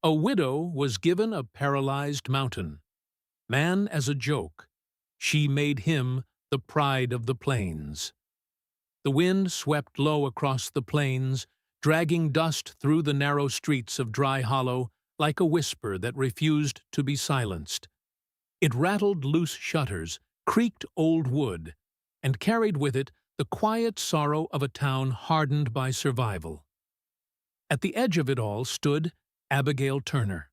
A widow was given a paralyzed mountain. Man as a joke, she made him the pride of the plains. The wind swept low across the plains, dragging dust through the narrow streets of Dry Hollow like a whisper that refused to be silenced. It rattled loose shutters, creaked old wood, and carried with it the quiet sorrow of a town hardened by survival. At the edge of it all stood Abigail Turner.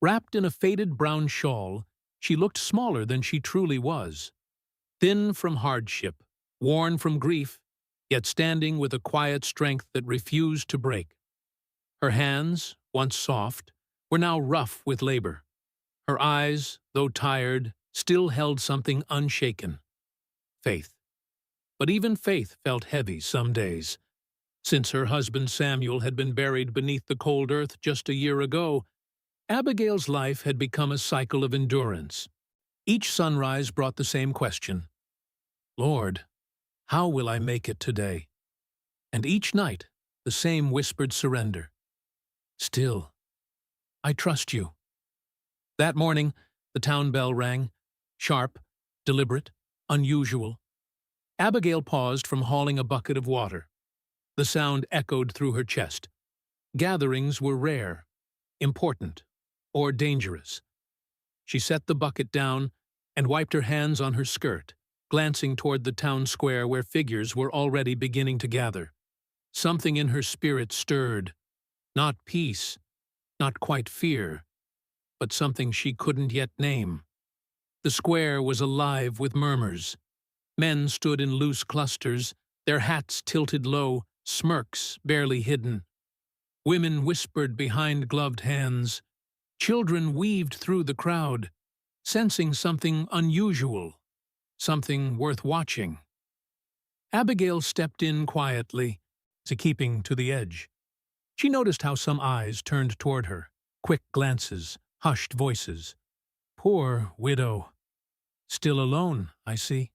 Wrapped in a faded brown shawl, she looked smaller than she truly was. Thin from hardship, worn from grief, yet standing with a quiet strength that refused to break. Her hands, once soft, were now rough with labor. Her eyes, though tired, still held something unshaken. Faith. But even faith felt heavy some days. Since her husband Samuel had been buried beneath the cold earth just a year ago, Abigail's life had become a cycle of endurance. Each sunrise brought the same question. Lord, how will I make it today? And each night, the same whispered surrender. Still, I trust you. That morning, the town bell rang, sharp, deliberate, unusual. Abigail paused from hauling a bucket of water. The sound echoed through her chest. Gatherings were rare, important, or dangerous. She set the bucket down and wiped her hands on her skirt, glancing toward the town square where figures were already beginning to gather. Something in her spirit stirred. Not peace, not quite fear, but something she couldn't yet name. The square was alive with murmurs. Men stood in loose clusters, their hats tilted low, smirks barely hidden. Women whispered behind gloved hands. Children weaved through the crowd, sensing something unusual, something worth watching. Abigail stepped in quietly, keeping to the edge. She noticed how some eyes turned toward her, quick glances, hushed voices. Poor widow. Still alone, I see.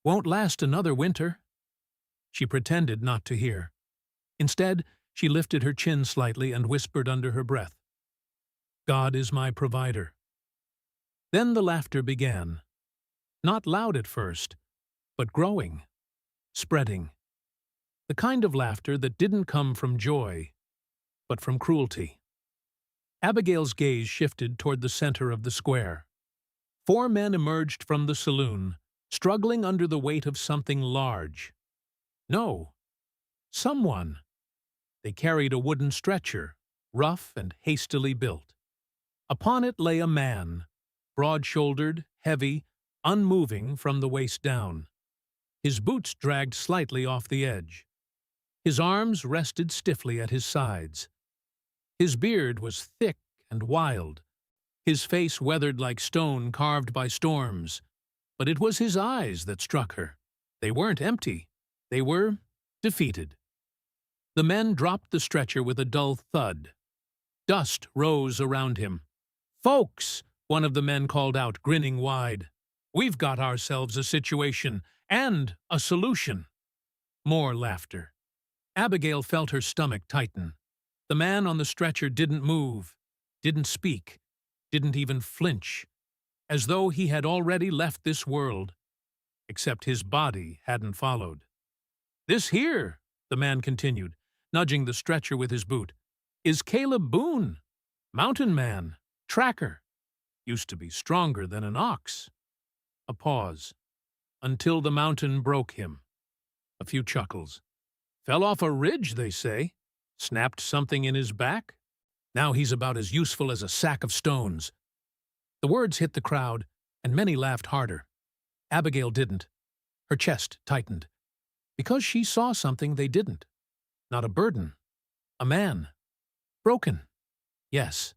Won't last another winter. She pretended not to hear. Instead, she lifted her chin slightly and whispered under her breath, God is my provider. Then the laughter began. Not loud at first, but growing, spreading. The kind of laughter that didn't come from joy, but from cruelty. Abigail's gaze shifted toward the center of the square. 4 men emerged from the saloon, struggling under the weight of something large. No, someone. They carried a wooden stretcher, rough and hastily built. Upon it lay a man, broad-shouldered, heavy, unmoving from the waist down. His boots dragged slightly off the edge. His arms rested stiffly at his sides. His beard was thick and wild, his face weathered like stone carved by storms. But it was his eyes that struck her. They weren't empty. They were defeated. The men dropped the stretcher with a dull thud. Dust rose around him. Folks, one of the men called out, grinning wide. We've got ourselves a situation and a solution. More laughter. Abigail felt her stomach tighten. The man on the stretcher didn't move, didn't speak, didn't even flinch, as though he had already left this world, except his body hadn't followed. This here, the man continued, nudging the stretcher with his boot, is Caleb Boone, mountain man, tracker. Used to be stronger than an ox. A pause. Until the mountain broke him. A few chuckles. Fell off a ridge, they say. Snapped something in his back. Now he's about as useful as a sack of stones. The words hit the crowd, and many laughed harder. Abigail didn't. Her chest tightened. Because she saw something they didn't. Not a burden. A man. Broken. Yes,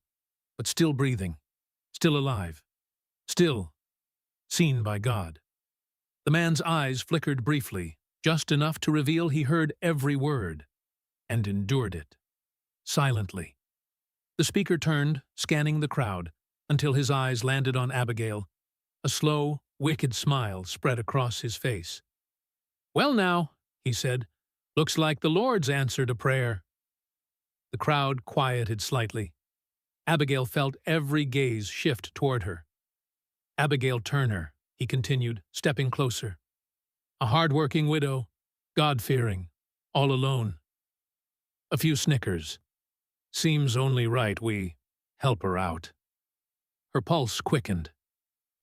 but still breathing. Still alive. Still seen by God. The man's eyes flickered briefly, just enough to reveal he heard every word, and endured it. Silently. The speaker turned, scanning the crowd, until his eyes landed on Abigail. A slow, wicked smile spread across his face. Well now, he said, looks like the Lord's answer to prayer. The crowd quieted slightly. Abigail felt every gaze shift toward her. Abigail Turner, he continued, stepping closer. A hard-working widow, God-fearing, all alone. A few snickers. Seems only right we help her out. Her pulse quickened.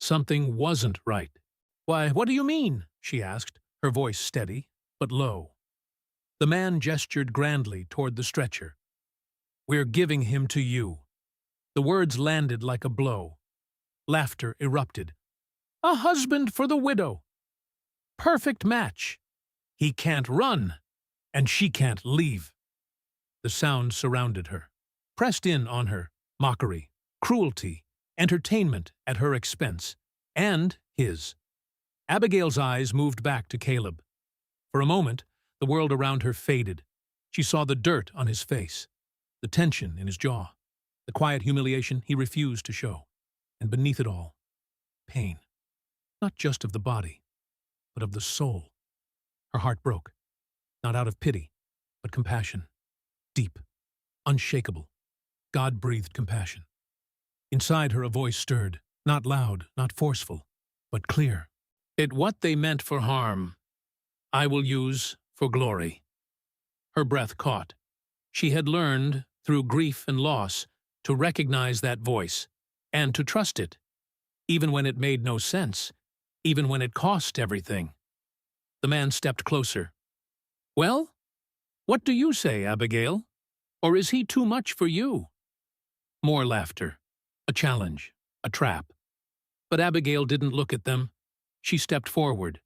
Something wasn't right. Why, what do you mean? She asked, her voice steady, but low. The man gestured grandly toward the stretcher. We're giving him to you. The words landed like a blow. Laughter erupted. A husband for the widow. Perfect match. He can't run, and she can't leave. The sound surrounded her, pressed in on her, mockery, cruelty, entertainment at her expense, and his. Abigail's eyes moved back to Caleb. For a moment, the world around her faded. She saw the dirt on his face, the tension in his jaw, the quiet humiliation he refused to show, and beneath it all, pain, not just of the body, but of the soul. Her heart broke, not out of pity, but compassion. Deep, unshakable, God-breathed compassion. Inside her a voice stirred, not loud, not forceful, but clear. It what they meant for harm, I will use for glory. Her breath caught. She had learned, through grief and loss, to recognize that voice, and to trust it, even when it made no sense, even when it cost everything. The man stepped closer. Well, what do you say, Abigail? Or is he too much for you? More laughter, a challenge, a trap. But Abigail didn't look at them. She stepped forward.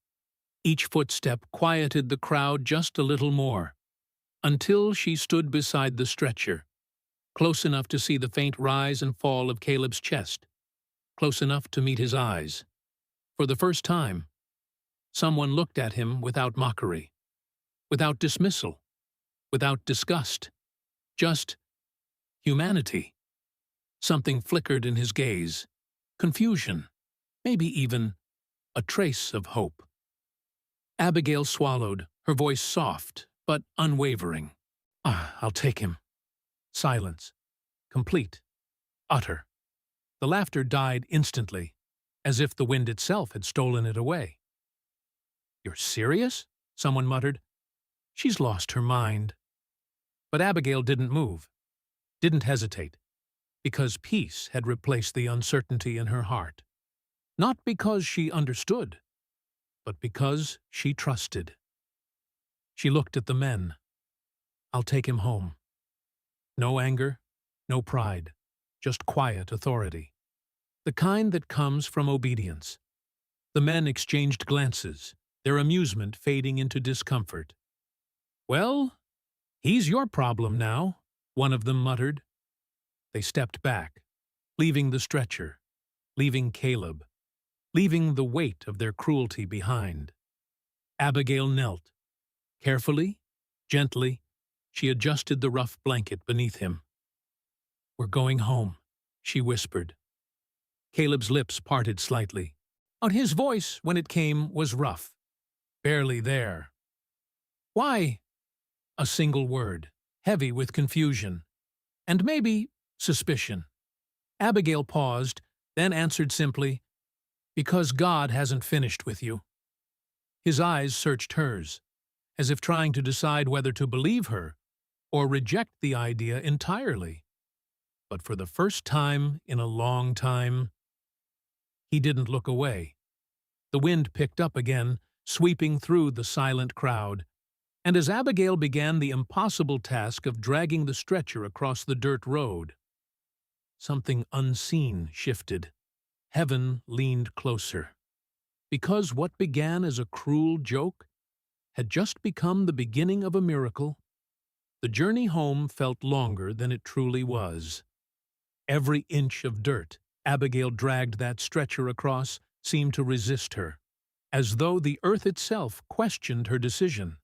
Each footstep quieted the crowd just a little more, until she stood beside the stretcher, close enough to see the faint rise and fall of Caleb's chest, close enough to meet his eyes. For the first time, someone looked at him without mockery, without dismissal, without disgust, just humanity. Something flickered in his gaze, confusion, maybe even a trace of hope. Abigail swallowed, her voice soft but unwavering. I'll take him. Silence. Complete. Utter. The laughter died instantly, as if the wind itself had stolen it away. You're serious? Someone muttered. She's lost her mind. But Abigail didn't move, didn't hesitate, because peace had replaced the uncertainty in her heart. Not because she understood, but because she trusted. She looked at the men. I'll take him home. No anger, no pride, just quiet authority. The kind that comes from obedience. The men exchanged glances, their amusement fading into discomfort. Well, he's your problem now, one of them muttered. They stepped back, leaving the stretcher, leaving Caleb, leaving the weight of their cruelty behind. Abigail knelt. Carefully, gently, she adjusted the rough blanket beneath him. We're going home, she whispered. Caleb's lips parted slightly, but his voice, when it came, was rough, barely there. Why? A single word, heavy with confusion, and maybe suspicion. Abigail paused, then answered simply, because God hasn't finished with you. His eyes searched hers, as if trying to decide whether to believe her or reject the idea entirely. But for the first time in a long time, he didn't look away. The wind picked up again, sweeping through the silent crowd, and as Abigail began the impossible task of dragging the stretcher across the dirt road, something unseen shifted. Heaven leaned closer, because what began as a cruel joke had just become the beginning of a miracle. The journey home felt longer than it truly was. Every inch of dirt Abigail dragged that stretcher across seemed to resist her, as though the earth itself questioned her decision.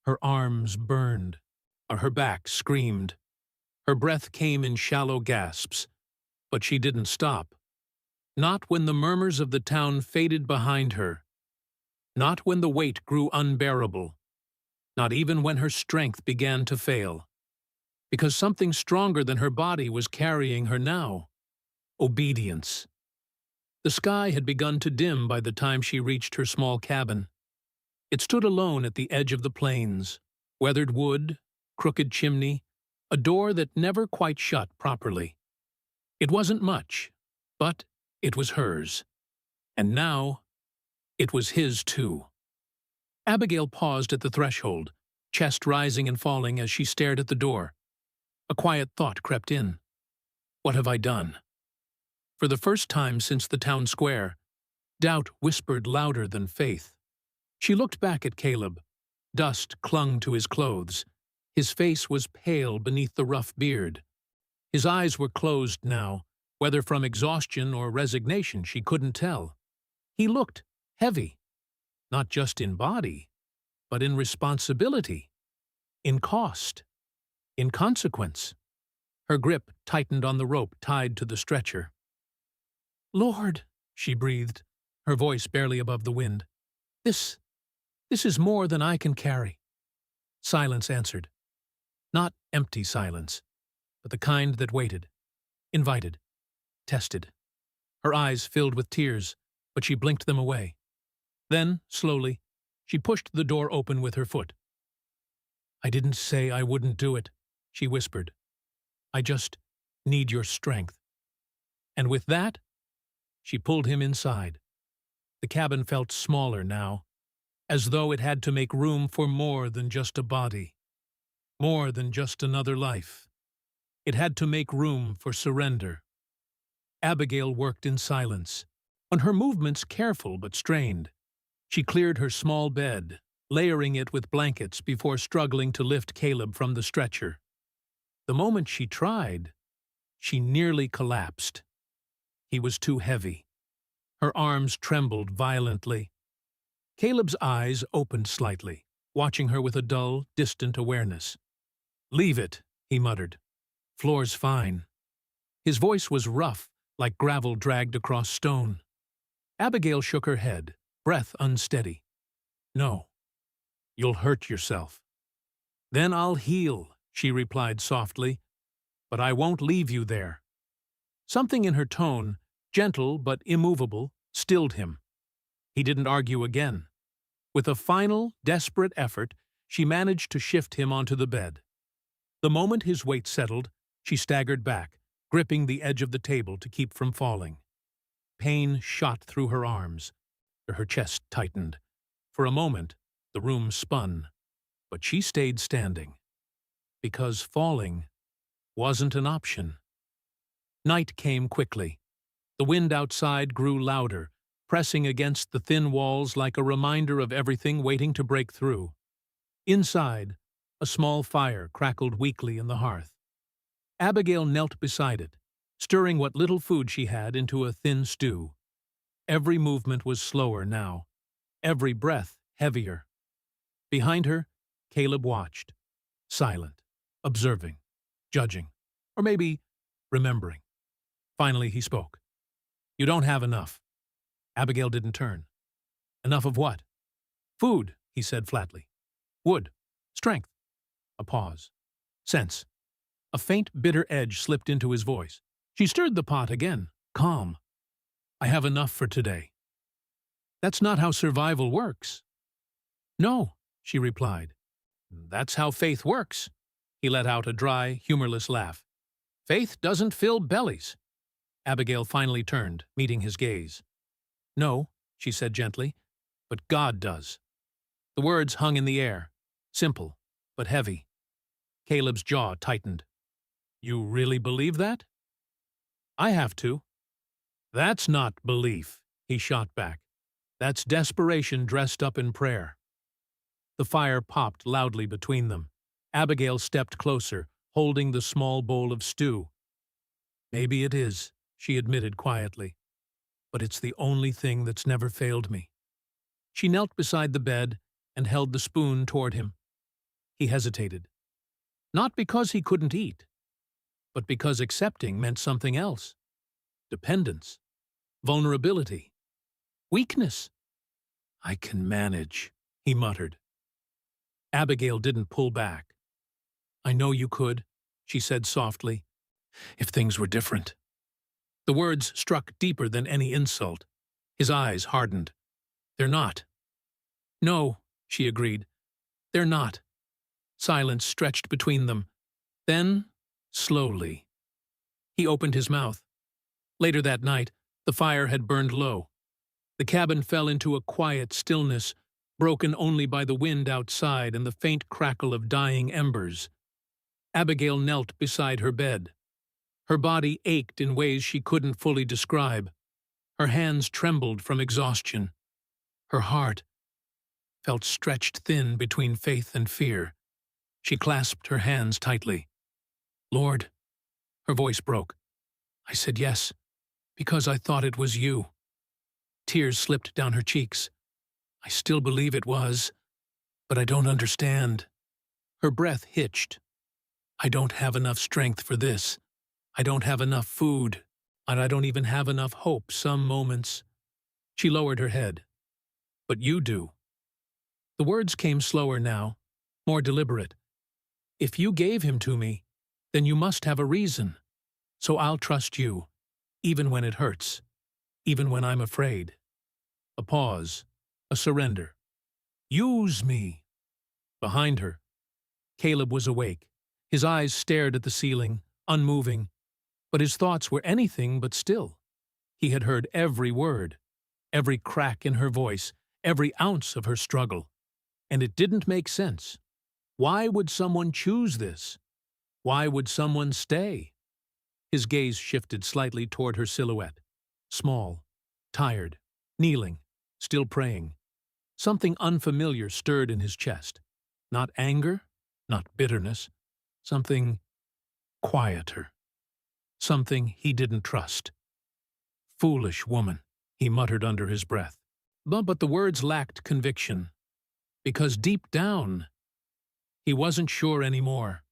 Her arms burned, or her back screamed. Her breath came in shallow gasps, but she didn't stop. Not when the murmurs of the town faded behind her. Not when the weight grew unbearable. Not even when her strength began to fail. because something stronger than her body was carrying her now. Obedience. The sky had begun to dim by the time she reached her small cabin. It stood alone at the edge of the plains, weathered wood, crooked chimney, a door that never quite shut properly. It wasn't much, but it was hers. And now, it was his too. Abigail paused at the threshold, chest rising and falling as she stared at the door. A quiet thought crept in. What have I done? For the first time since the town square, doubt whispered louder than faith. She looked back at Caleb. Dust clung to his clothes. His face was pale beneath the rough beard. His eyes were closed now, whether from exhaustion or resignation she couldn't tell. He looked heavy, not just in body, but in responsibility, in cost, in consequence. Her grip tightened on the rope tied to the stretcher. "Lord," she breathed, her voice barely above the wind. This is more than I can carry." Silence answered. Not empty silence, but the kind that waited, invited, tested. Her eyes filled with tears, but she blinked them away. Then, slowly, she pushed the door open with her foot. "I didn't say I wouldn't do it," she whispered. "I just need your strength." And with that, she pulled him inside. The cabin felt smaller now, as though it had to make room for more than just a body, more than just another life. It had to make room for surrender. Abigail worked in silence, on her movements careful but strained. She cleared her small bed, layering it with blankets before struggling to lift Caleb from the stretcher. The moment she tried, she nearly collapsed. He was too heavy. Her arms trembled violently. Caleb's eyes opened slightly, watching her with a dull, distant awareness. "Leave it," he muttered. "Floor's fine." His voice was rough, like gravel dragged across stone. Abigail shook her head, breath unsteady. "No. You'll hurt yourself." "Then I'll heal," she replied softly. "But I won't leave you there." Something in her tone, gentle but immovable, stilled him. He didn't argue again. With a final, desperate effort, she managed to shift him onto the bed. The moment his weight settled, she staggered back, gripping the edge of the table to keep from falling. Pain shot through her arms. Her chest tightened. For a moment, the room spun, but she stayed standing. Because falling wasn't an option. Night came quickly. The wind outside grew louder, pressing against the thin walls like a reminder of everything waiting to break through. Inside, a small fire crackled weakly in the hearth. Abigail knelt beside it, stirring what little food she had into a thin stew. Every movement was slower now, every breath heavier. Behind her, Caleb watched, silent, observing, judging, or maybe remembering. Finally he spoke. "You don't have enough." Abigail didn't turn. "Enough of what?" "Food," he said flatly. "Wood. Strength." A pause. Sense. A faint, bitter edge slipped into his voice. She stirred the pot again, calm. "I have enough for today." "That's not how survival works." "No," she replied. "That's how faith works." He let out a dry, humorless laugh. "Faith doesn't fill bellies." Abigail finally turned, meeting his gaze. "No," she said gently, "but God does." The words hung in the air, simple, but heavy. Caleb's jaw tightened. "You really believe that?" "I have to." "That's not belief," he shot back. "That's desperation dressed up in prayer." The fire popped loudly between them. Abigail stepped closer, holding the small bowl of stew. "Maybe it is," she admitted quietly, "but it's the only thing that's never failed me." She knelt beside the bed and held the spoon toward him. He hesitated. Not because he couldn't eat, but because accepting meant something else. Dependence. Vulnerability. Weakness. "I can manage," he muttered. Abigail didn't pull back. "I know you could," she said softly. If things were different. The words struck deeper than any insult. His eyes hardened. They're not. No, she agreed. They're not. Silence stretched between them. Then, slowly, he opened his mouth. Later that night, the fire had burned low. The cabin fell into a quiet stillness, broken only by the wind outside and the faint crackle of dying embers. Abigail knelt beside her bed. Her body ached in ways she couldn't fully describe. Her hands trembled from exhaustion. Her heart felt stretched thin between faith and fear. She clasped her hands tightly. Lord, her voice broke. I said yes, because I thought it was you. Tears slipped down her cheeks. I still believe it was, but I don't understand. Her breath hitched. I don't have enough strength for this. I don't have enough food, and I don't even have enough hope some moments. She lowered her head. But you do. The words came slower now, more deliberate. If you gave him to me, then you must have a reason. So I'll trust you, even when it hurts, even when I'm afraid. A pause, a surrender. Use me. Behind her, Caleb was awake. His eyes stared at the ceiling, unmoving, but his thoughts were anything but still. He had heard every word, every crack in her voice, every ounce of her struggle, and it didn't make sense. Why would someone choose this? Why would someone stay? His gaze shifted slightly toward her silhouette, small, tired, kneeling, still praying. Something unfamiliar stirred in his chest. Not anger, not bitterness, something quieter. Something he didn't trust. Foolish woman, he muttered under his breath. But the words lacked conviction, because deep down, he wasn't sure anymore.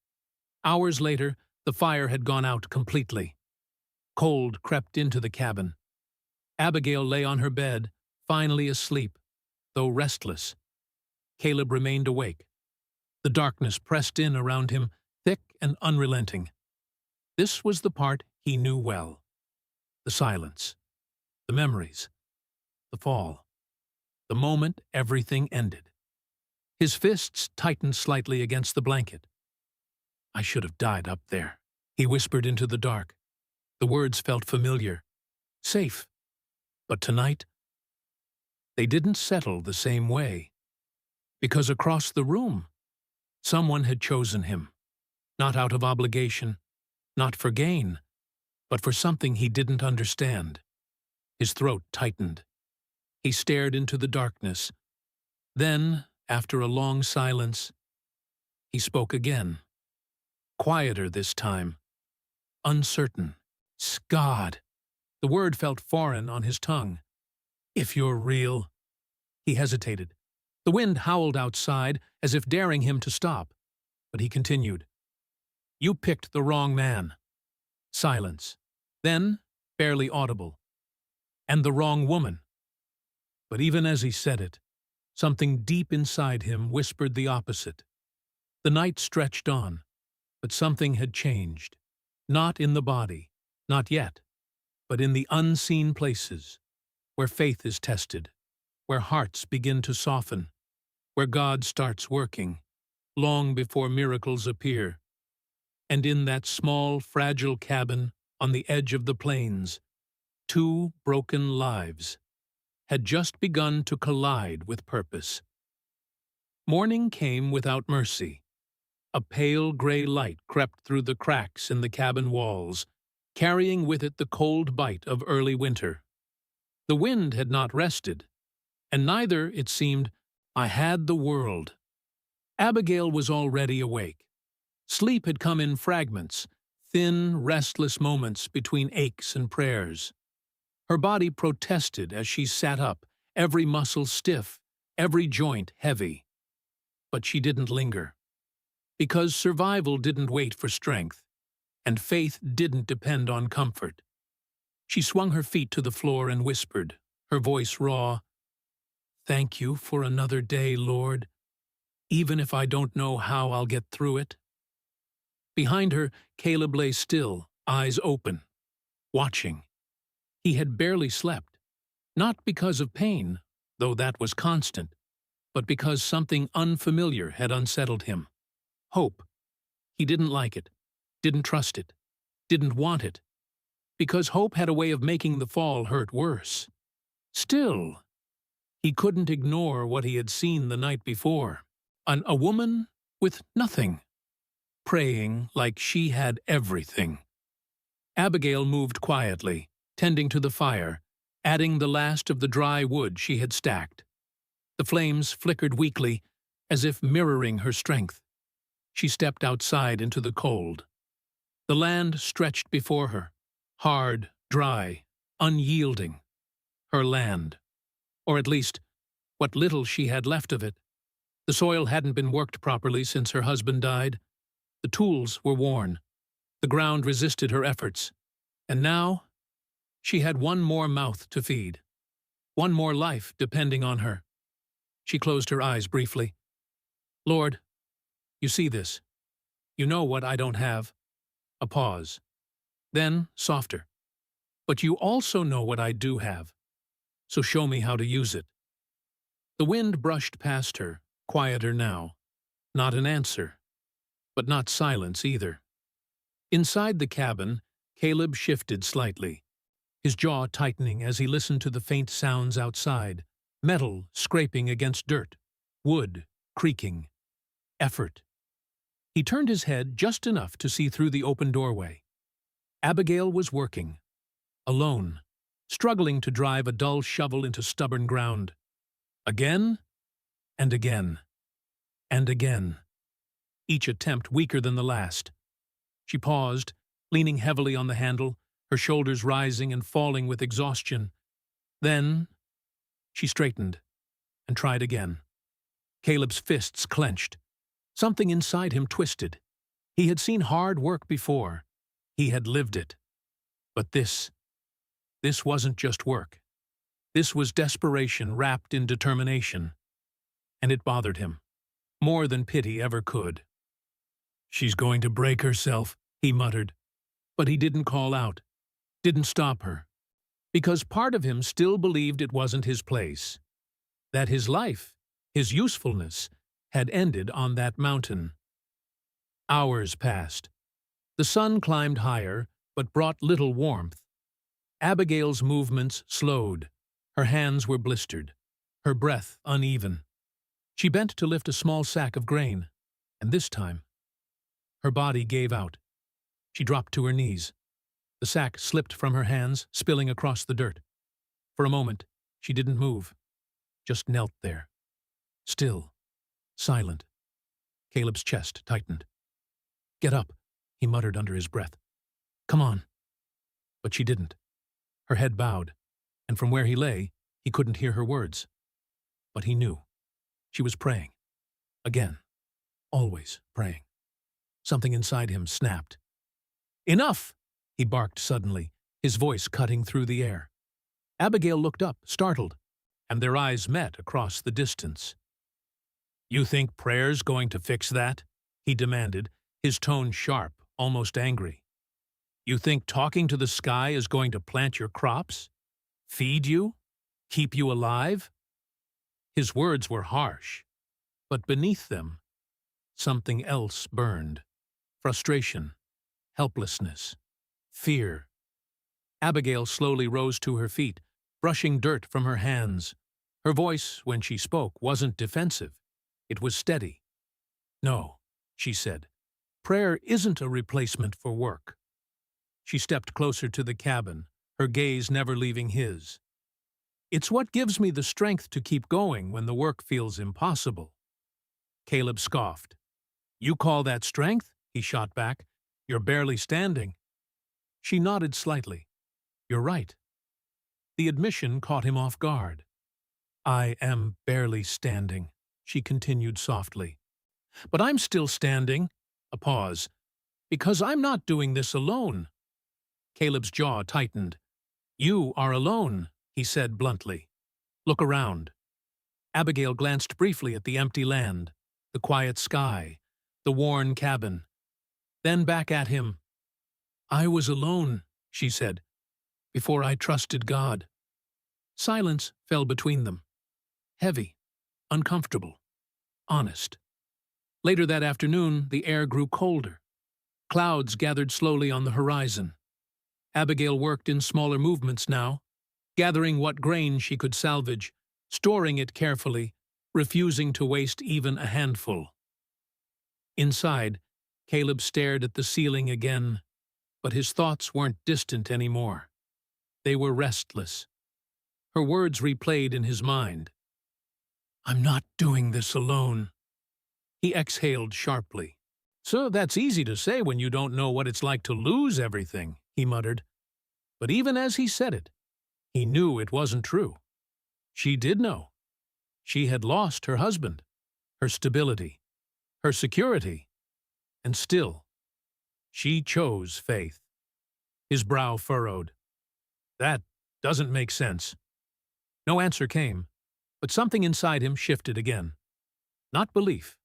Hours later, the fire had gone out completely. Cold crept into the cabin. Abigail lay on her bed, finally asleep, though restless. Caleb remained awake. The darkness pressed in around him, thick and unrelenting. This was the part he knew well. The silence, the memories, the fall, the moment everything ended. His fists tightened slightly against the blanket. I should have died up there, he whispered into the dark. The words felt familiar, safe. But tonight, they didn't settle the same way. Because across the room, someone had chosen him, not out of obligation, not for gain, but for something he didn't understand. His throat tightened. He stared into the darkness. Then, after a long silence, he spoke again. Quieter this time. Uncertain. God. The word felt foreign on his tongue. If you're real. He hesitated. The wind howled outside, as if daring him to stop. But he continued. You picked the wrong man. Silence. Then, barely audible. And the wrong woman. But even as he said it, something deep inside him whispered the opposite. The night stretched on, but something had changed. Not in the body, not yet, but in the unseen places, where faith is tested, where hearts begin to soften, where God starts working, long before miracles appear. And in that small, fragile cabin on the edge of the plains, 2 broken lives had just begun to collide with purpose. Morning came without mercy. A pale gray light crept through the cracks in the cabin walls, carrying with it the cold bite of early winter. The wind had not rested, and neither, it seemed, I had the world. Abigail was already awake. Sleep had come in fragments, thin, restless moments between aches and prayers. Her body protested as she sat up, every muscle stiff, every joint heavy. But she didn't linger. Because survival didn't wait for strength, and faith didn't depend on comfort. She swung her feet to the floor and whispered, her voice raw, Thank you for another day, Lord, even if I don't know how I'll get through it. Behind her, Caleb lay still, eyes open, watching. He had barely slept, not because of pain, though that was constant, but because something unfamiliar had unsettled him. Hope. He didn't like it, didn't trust it, didn't want it, because hope had a way of making the fall hurt worse. Still, he couldn't ignore what he had seen the night before. A woman with nothing, praying like she had everything. Abigail moved quietly, tending to the fire, adding the last of the dry wood she had stacked. The flames flickered weakly, as if mirroring her strength. She stepped outside into the cold. The land stretched before her, hard, dry, unyielding. Her land. Or at least, what little she had left of it. The soil hadn't been worked properly since her husband died. The tools were worn. The ground resisted her efforts. And now, she had one more mouth to feed. One more life depending on her. She closed her eyes briefly. Lord, you see this. You know what I don't have. A pause. Then, softer. But you also know what I do have. So show me how to use it. The wind brushed past her, quieter now. Not an answer. But not silence either. Inside the cabin, Caleb shifted slightly, his jaw tightening as he listened to the faint sounds outside, metal scraping against dirt, wood creaking, effort. He turned his head just enough to see through the open doorway. Abigail was working, alone, struggling to drive a dull shovel into stubborn ground. Again, and again, and again. Each attempt weaker than the last. She paused, leaning heavily on the handle, her shoulders rising and falling with exhaustion. Then, she straightened and tried again. Caleb's fists clenched. Something inside him twisted. He had seen hard work before. He had lived it. But this wasn't just work. This was desperation wrapped in determination. And it bothered him, more than pity ever could. She's going to break herself, he muttered. But he didn't call out, didn't stop her, because part of him still believed it wasn't his place, that his life, his usefulness, had ended on that mountain. Hours passed. The sun climbed higher, but brought little warmth. Abigail's movements slowed. Her hands were blistered, her breath uneven. She bent to lift a small sack of grain, and this time, her body gave out. She dropped to her knees. The sack slipped from her hands, spilling across the dirt. For a moment, she didn't move, just knelt there. Still, silent. Caleb's chest tightened. Get up, he muttered under his breath. Come on. But she didn't. Her head bowed, and from where he lay, he couldn't hear her words. But he knew. She was praying. Again. Always praying. Something inside him snapped. Enough! He barked suddenly, his voice cutting through the air. Abigail looked up, startled, and their eyes met across the distance. You think prayer's going to fix that? He demanded, his tone sharp, almost angry. You think talking to the sky is going to plant your crops? Feed you? Keep you alive? His words were harsh, but beneath them, something else burned. Frustration, helplessness, fear. Abigail slowly rose to her feet, brushing dirt from her hands. Her voice, when she spoke, wasn't defensive. It was steady. No, she said, prayer isn't a replacement for work. She stepped closer to the cabin, her gaze never leaving his. It's what gives me the strength to keep going when the work feels impossible. Caleb scoffed. You call that strength? He shot back. You're barely standing. She nodded slightly. You're right. The admission caught him off guard. I am barely standing, she continued softly. But I'm still standing. A pause. Because I'm not doing this alone. Caleb's jaw tightened. You are alone, he said bluntly. Look around. Abigail glanced briefly at the empty land, the quiet sky, the worn cabin. then back at him. "I was alone," she said, "before I trusted God." Silence fell between them. Heavy, uncomfortable, honest. Later that afternoon, the air grew colder. Clouds gathered slowly on the horizon. Abigail worked in smaller movements now, gathering what grain she could salvage, storing it carefully, refusing to waste even a handful. Inside, Caleb stared at the ceiling again, but his thoughts weren't distant anymore. They were restless. Her words replayed in his mind. "I'm not doing this alone." He exhaled sharply. "So that's easy to say when you don't know what it's like to lose everything," he muttered. But even as he said it, he knew it wasn't true. She did know. She had lost her husband, her stability, her security, and still, she chose faith. His brow furrowed. "That doesn't make sense." No answer came, but something inside him shifted again. Not belief.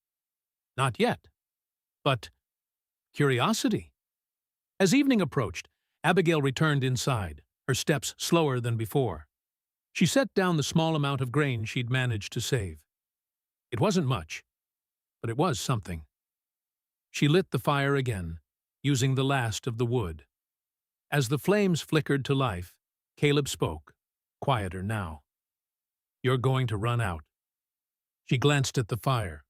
Not yet. But curiosity. As evening approached, Abigail returned inside, her steps slower than before. She set down the small amount of grain she'd managed to save. It wasn't much, but it was something. She lit the fire again, using the last of the wood. As the flames flickered to life, Caleb spoke, quieter now. "You're going to run out." She glanced at the fire.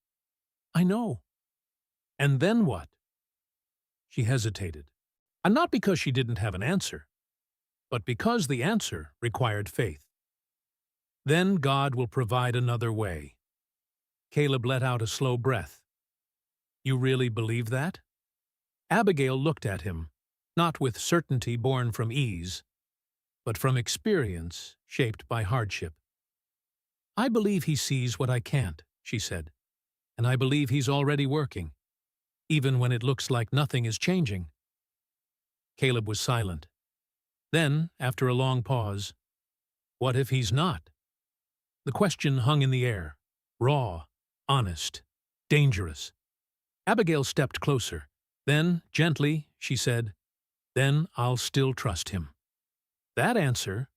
"I know." "And then what?" She hesitated. And not because she didn't have an answer, but because the answer required faith. "Then God will provide another way." Caleb let out a slow breath. "You really believe that?" Abigail looked at him, not with certainty born from ease, but from experience shaped by hardship. "I believe he sees what I can't," she said, "and I believe he's already working, even when it looks like nothing is changing." Caleb was silent. Then, after a long pause, "What if he's not?" The question hung in the air, raw, honest, dangerous. Abigail stepped closer. Then, gently, she said, "Then I'll still trust him." That answer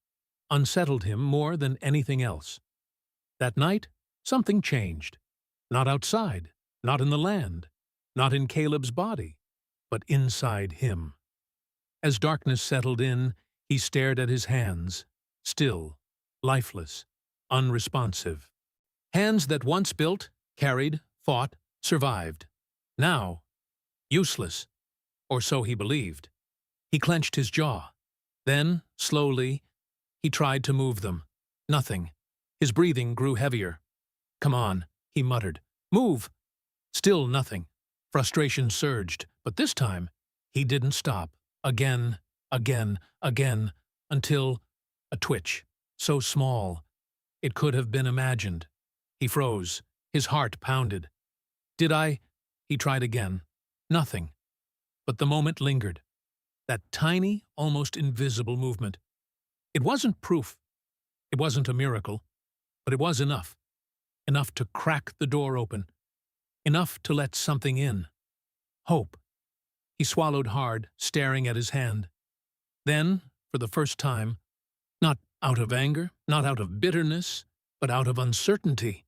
unsettled him more than anything else. That night, something changed. Not outside, not in the land, not in Caleb's body, but inside him. As darkness settled in, he stared at his hands, still, lifeless, unresponsive. Hands that once built, carried, fought, survived. Now, useless, or so he believed. He clenched his jaw. Then, slowly, he tried to move them. Nothing. His breathing grew heavier. "Come on," he muttered. "Move!" Still nothing. Frustration surged, but this time, he didn't stop. Again, until a twitch, so small, it could have been imagined. He froze. His heart pounded. "Did I?" He tried again. Nothing. But the moment lingered. That tiny, almost invisible movement. It wasn't proof. It wasn't a miracle. But it was enough. Enough to crack the door open. Enough to let something in. Hope. He swallowed hard, staring at his hand. Then, for the first time, not out of anger, not out of bitterness, but out of uncertainty,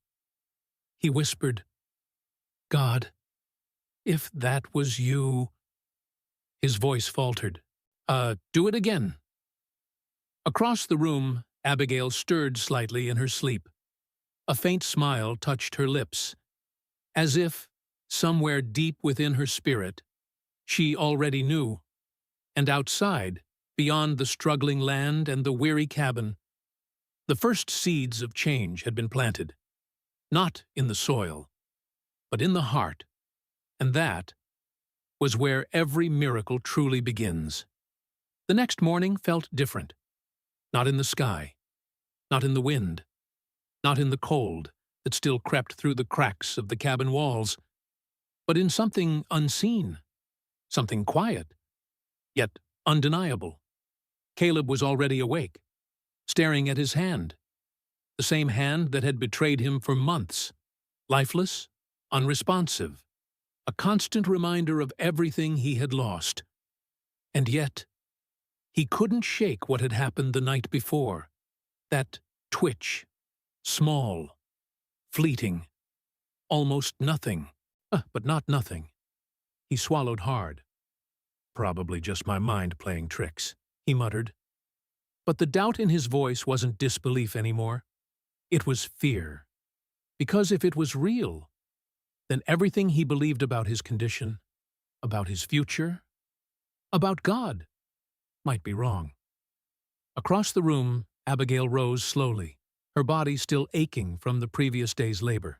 he whispered, "God, if that was you—" His voice faltered. Do it again." Across the room, Abigail stirred slightly in her sleep. A faint smile touched her lips, as if, somewhere deep within her spirit, she already knew. And outside, beyond the struggling land and the weary cabin, the first seeds of change had been planted. Not in the soil, but in the heart. And that was where every miracle truly begins. The next morning felt different. Not in the sky, not in the wind, not in the cold that still crept through the cracks of the cabin walls, but in something unseen, something quiet, yet undeniable. Caleb was already awake, staring at his hand, the same hand that had betrayed him for months, lifeless, unresponsive, a constant reminder of everything he had lost. And yet, he couldn't shake what had happened the night before. That twitch, small, fleeting, almost nothing, but not nothing. He swallowed hard. Probably just my mind playing tricks, he muttered. But the doubt in his voice wasn't disbelief anymore. It was fear. Because if it was real, then everything he believed about his condition, about his future, about God, might be wrong. Across the room, Abigail rose slowly, her body still aching from the previous day's labor.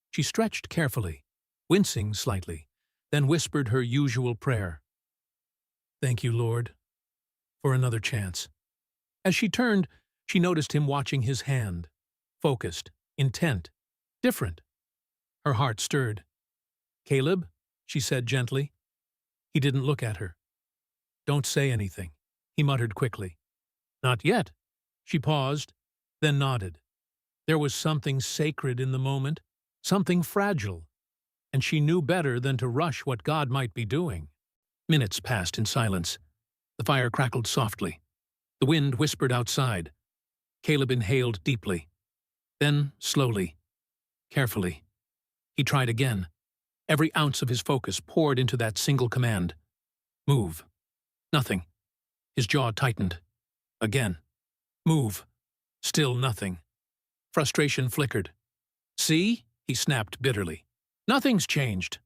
She stretched carefully, wincing slightly, then whispered her usual prayer. "Thank you, Lord, for another chance." As she turned, she noticed him watching his hand, focused, intent, different. Her heart stirred. "Caleb," she said gently. He didn't look at her. "Don't say anything," he muttered quickly. "Not yet." She paused, then nodded. There was something sacred in the moment, something fragile, and she knew better than to rush what God might be doing. Minutes passed in silence. The fire crackled softly. The wind whispered outside. Caleb inhaled deeply. Then, slowly, carefully, he tried again. Every ounce of his focus poured into that single command. Move. Nothing. His jaw tightened. Again. Move. Still nothing. Frustration flickered. "See?" he snapped bitterly. "Nothing's changed."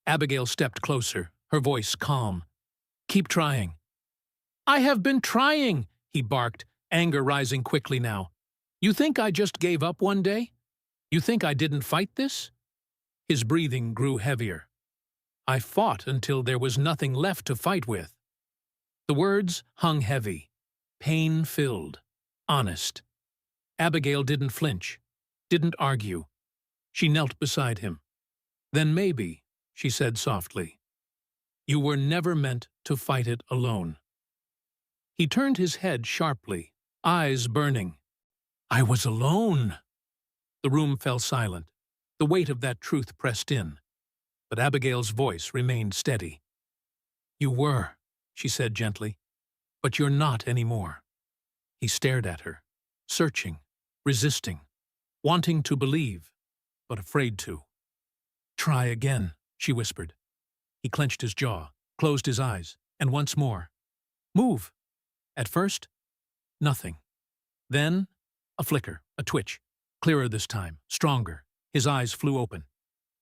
Abigail stepped closer, her voice calm. "Keep trying." "I have been trying," he barked, anger rising quickly now. "You think I just gave up one day? You think I didn't fight this?" His breathing grew heavier. "I fought until there was nothing left to fight with." The words hung heavy, pain-filled, honest. Abigail didn't flinch, didn't argue. She knelt beside him. "Then maybe," she said softly, "you were never meant to fight it alone." He turned his head sharply, eyes burning. "I was alone." The room fell silent. The weight of that truth pressed in. But Abigail's voice remained steady. "You were," she said gently, "but you're not anymore." He stared at her, searching, resisting, wanting to believe, but afraid to. "Try again," she whispered. He clenched his jaw, closed his eyes, and once more. "Move." At first, nothing. Then, a flicker, a twitch. Clearer this time, stronger. His eyes flew open.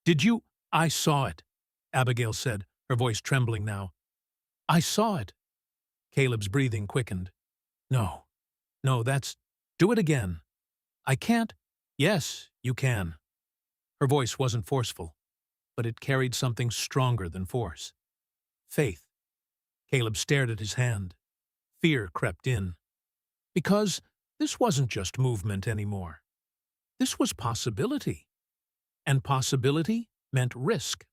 "Did you—" "I saw it," Abigail said, her voice trembling now. "I saw it." Caleb's breathing quickened. No, that's— Do it again." "I can't." "Yes, you can." Her voice wasn't forceful, but it carried something stronger than force. Faith. Caleb stared at his hand. Fear crept in. Because this wasn't just movement anymore. This was possibility. And possibility meant risk.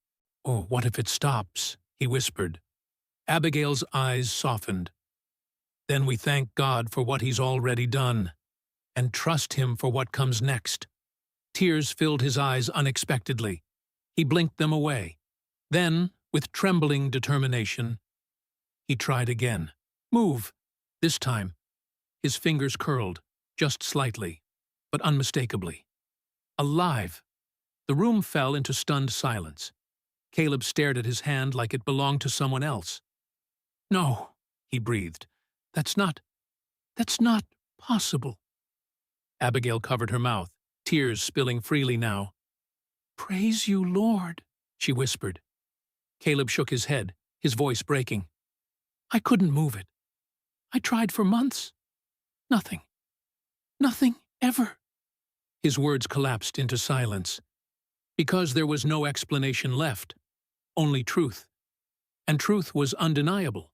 "Oh, what if it stops?" he whispered. Abigail's eyes softened. "Then we thank God for what he's already done, and trust him for what comes next." Tears filled his eyes unexpectedly. He blinked them away. Then, with trembling determination, he tried again. "Move." This time, his fingers curled, just slightly, but unmistakably. Alive. The room fell into stunned silence. Caleb stared at his hand like it belonged to someone else. "No," he breathed. That's not possible." Abigail covered her mouth, tears spilling freely now. "Praise you, Lord," she whispered. Caleb shook his head, his voice breaking. "I couldn't move it. I tried for months. Nothing. Nothing ever." His words collapsed into silence. Because there was no explanation left, only truth. And truth was undeniable.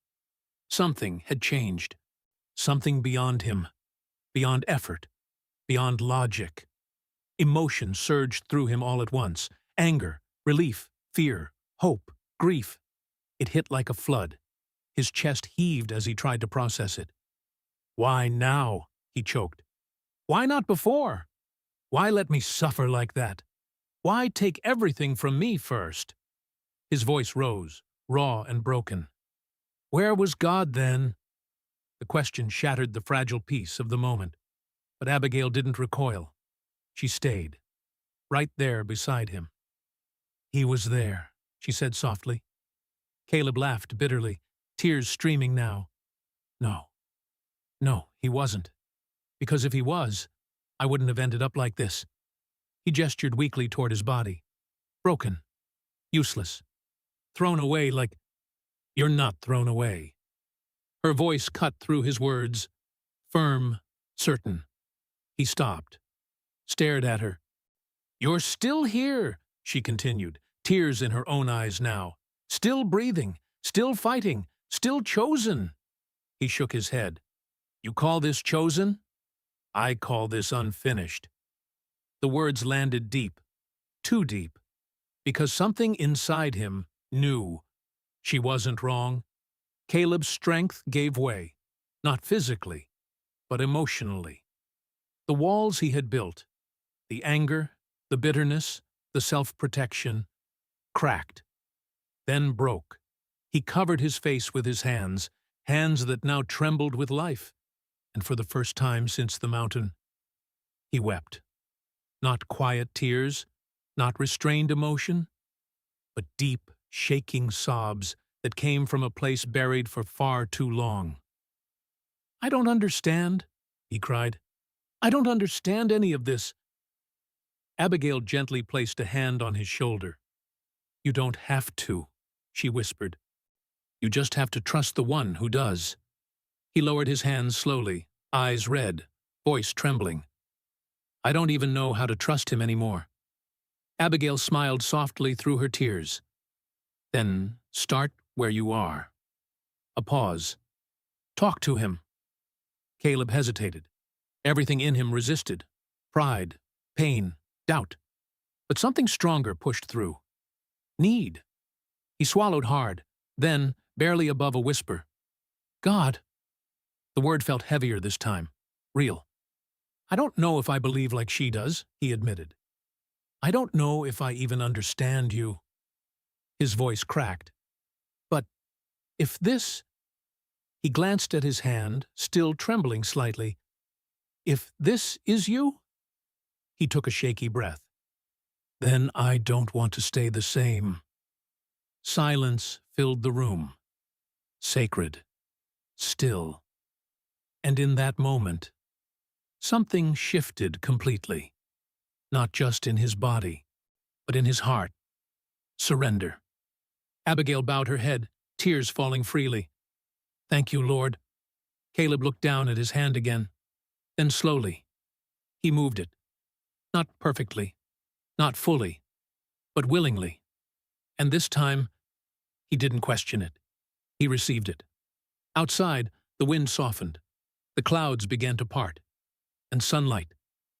Something had changed. Something beyond him, beyond effort, beyond logic. Emotion surged through him all at once. Anger, relief, fear, hope, grief. It hit like a flood. His chest heaved as he tried to process it. "Why now?" he choked. "Why not before? Why let me suffer like that? Why take everything from me first?" His voice rose, raw and broken. Where was God then? The question shattered the fragile peace of the moment, but Abigail didn't recoil. She stayed, right there beside him. He was there, she said softly. Caleb laughed bitterly, tears streaming now. No, he wasn't. Because if he was, I wouldn't have ended up like this. He gestured weakly toward his body. Broken. Useless. Thrown away like... You're not thrown away. Her voice cut through his words. Firm, certain. He stopped. Stared at her. You're still here, she continued, tears in her own eyes now. Still breathing, still fighting, still chosen. He shook his head. You call this chosen? I call this unfinished. The words landed deep, too deep, because something inside him knew she wasn't wrong. Caleb's strength gave way, not physically, but emotionally. The walls he had built, the anger, the bitterness, the self-protection, cracked, then broke. He covered his face with his hands, hands that now trembled with life, and for the first time since the mountain, he wept. Not quiet tears, not restrained emotion, but deep, shaking sobs that came from a place buried for far too long. I don't understand, he cried. I don't understand any of this. Abigail gently placed a hand on his shoulder. You don't have to, she whispered. You just have to trust the one who does. He lowered his hands slowly, eyes red, voice trembling. I don't even know how to trust him anymore. Abigail smiled softly through her tears. Then start where you are. A pause. Talk to him. Caleb hesitated. Everything in him resisted. Pride, pain, doubt. But something stronger pushed through. Need. He swallowed hard, then, barely above a whisper, God. The word felt heavier this time. Real. I don't know if I believe like she does, he admitted. I don't know if I even understand you. His voice cracked. But if this... He glanced at his hand, still trembling slightly. If this is you? He took a shaky breath. Then I don't want to stay the same. Silence filled the room. Sacred. Still. And in that moment, something shifted completely. Not just in his body, but in his heart. Surrender. Abigail bowed her head, tears falling freely. Thank you, Lord. Caleb looked down at his hand again. Then slowly, he moved it. Not perfectly, not fully, but willingly. And this time, he didn't question it. He received it. Outside, the wind softened. The clouds began to part, and sunlight,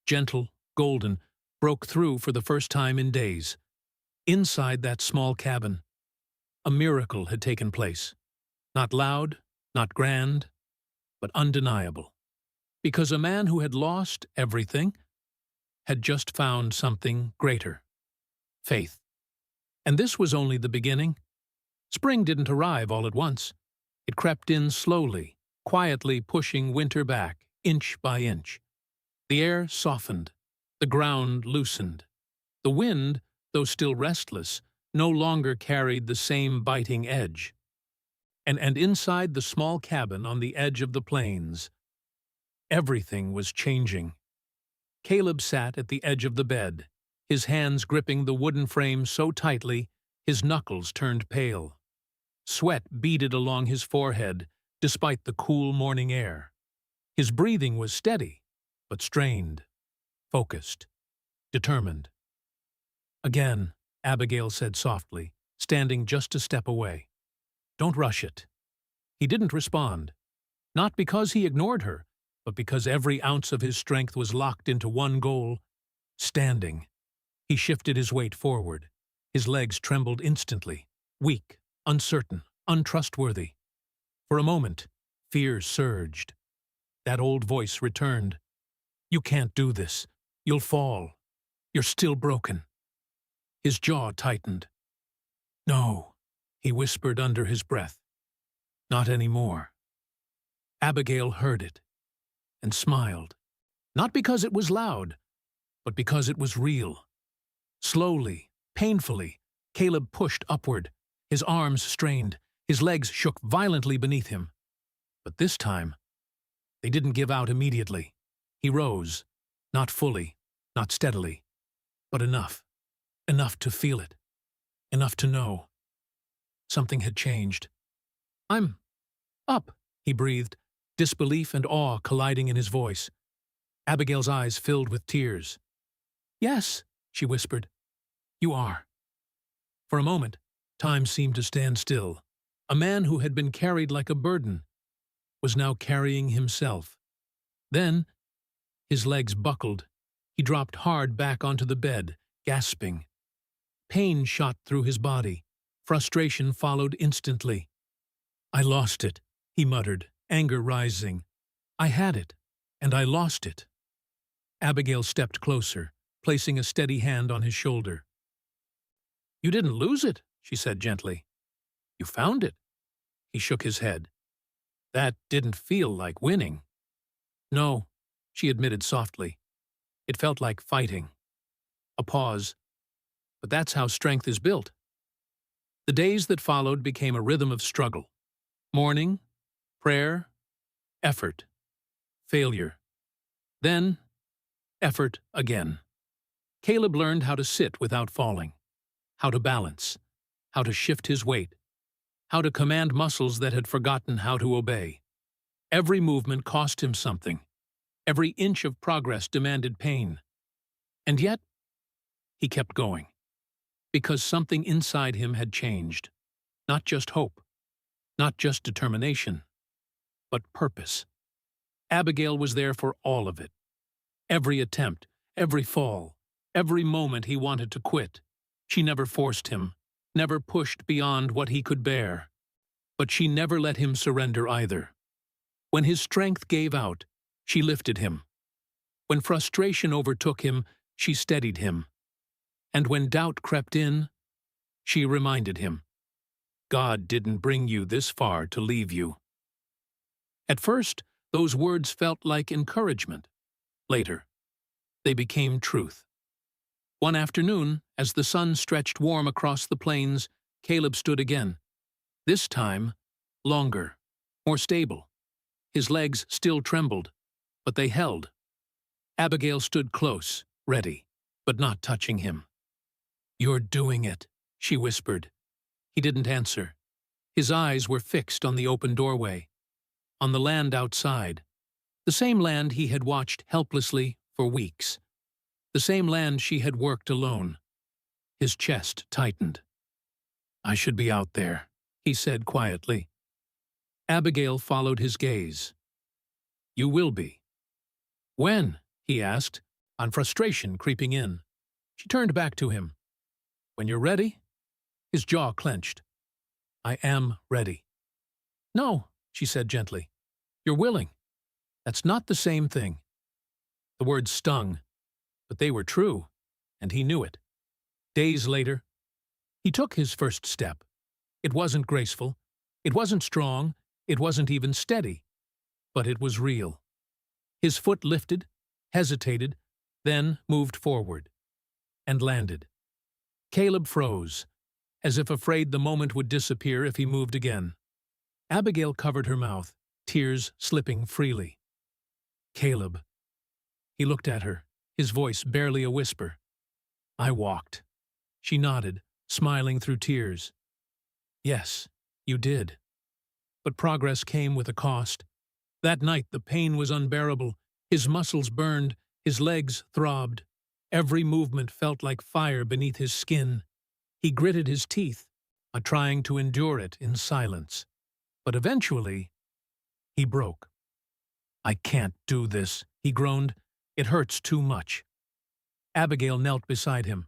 gentle, golden, broke through for the first time in days. Inside that small cabin, a miracle had taken place. Not loud, not grand, but undeniable. Because a man who had lost everything had just found something greater. Faith. And this was only the beginning. Spring didn't arrive all at once. It crept in slowly, quietly pushing winter back, inch by inch. The air softened. The ground loosened. The wind, though still restless, no longer carried the same biting edge. And inside the small cabin on the edge of the plains, everything was changing. Caleb sat at the edge of the bed, his hands gripping the wooden frame so tightly his knuckles turned pale. Sweat beaded along his forehead despite the cool morning air. His breathing was steady, but strained, focused, determined. Again, Abigail said softly, standing just a step away. Don't rush it. He didn't respond, not because he ignored her, but because every ounce of his strength was locked into one goal, standing. He shifted his weight forward. His legs trembled instantly, weak, uncertain, untrustworthy. For a moment, fear surged. That old voice returned. You can't do this. You'll fall. You're still broken. His jaw tightened. No, he whispered under his breath. Not anymore. Abigail heard it and smiled, not because it was loud, but because it was real. Slowly, painfully, Caleb pushed upward. His arms strained, his legs shook violently beneath him. But this time, they didn't give out immediately. He rose, not fully, not steadily, but enough. Enough to feel it. Enough to know. Something had changed. I'm up, he breathed, disbelief and awe colliding in his voice. Abigail's eyes filled with tears. Yes, she whispered. You are. For a moment, time seemed to stand still. A man who had been carried like a burden was now carrying himself. Then, his legs buckled. He dropped hard back onto the bed, gasping. Pain shot through his body. Frustration followed instantly. I lost it, he muttered, anger rising. I had it, and I lost it. Abigail stepped closer, placing a steady hand on his shoulder. You didn't lose it, she said gently. You found it. He shook his head. That didn't feel like winning. No, she admitted softly. It felt like fighting. A pause. But that's how strength is built. The days that followed became a rhythm of struggle. Mourning, prayer, effort, failure. Then, effort again. Caleb learned how to sit without falling, how to balance, how to shift his weight, how to command muscles that had forgotten how to obey. Every movement cost him something. Every inch of progress demanded pain. And yet, he kept going. Because something inside him had changed. Not just hope, not just determination, but purpose. Abigail was there for all of it. Every attempt, every fall, every moment he wanted to quit. She never forced him, never pushed beyond what he could bear. But she never let him surrender either. When his strength gave out, she lifted him. When frustration overtook him, she steadied him. And when doubt crept in, she reminded him, God didn't bring you this far to leave you. At first, those words felt like encouragement. Later, they became truth. One afternoon, as the sun stretched warm across the plains, Caleb stood again. This time, longer, more stable. His legs still trembled, but they held. Abigail stood close, ready, but not touching him. You're doing it, she whispered. He didn't answer. His eyes were fixed on the open doorway, on the land outside, the same land he had watched helplessly for weeks, the same land she had worked alone. His chest tightened. I should be out there, he said quietly. Abigail followed his gaze. You will be. When? He asked, on frustration creeping in. She turned back to him. When you're ready? His jaw clenched. I am ready. No, she said gently. You're willing. That's not the same thing. The words stung, but they were true, and he knew it. Days later, he took his first step. It wasn't graceful. It wasn't strong. It wasn't even steady. But it was real. His foot lifted, hesitated, then moved forward, and landed. Caleb froze, as if afraid the moment would disappear if he moved again. Abigail covered her mouth, tears slipping freely. Caleb. He looked at her, his voice barely a whisper. I walked. She nodded, smiling through tears. Yes, you did. But progress came with a cost. That night the pain was unbearable. His muscles burned, his legs throbbed. Every movement felt like fire beneath his skin. He gritted his teeth, trying to endure it in silence. But eventually, he broke. I can't do this, he groaned. It hurts too much. Abigail knelt beside him.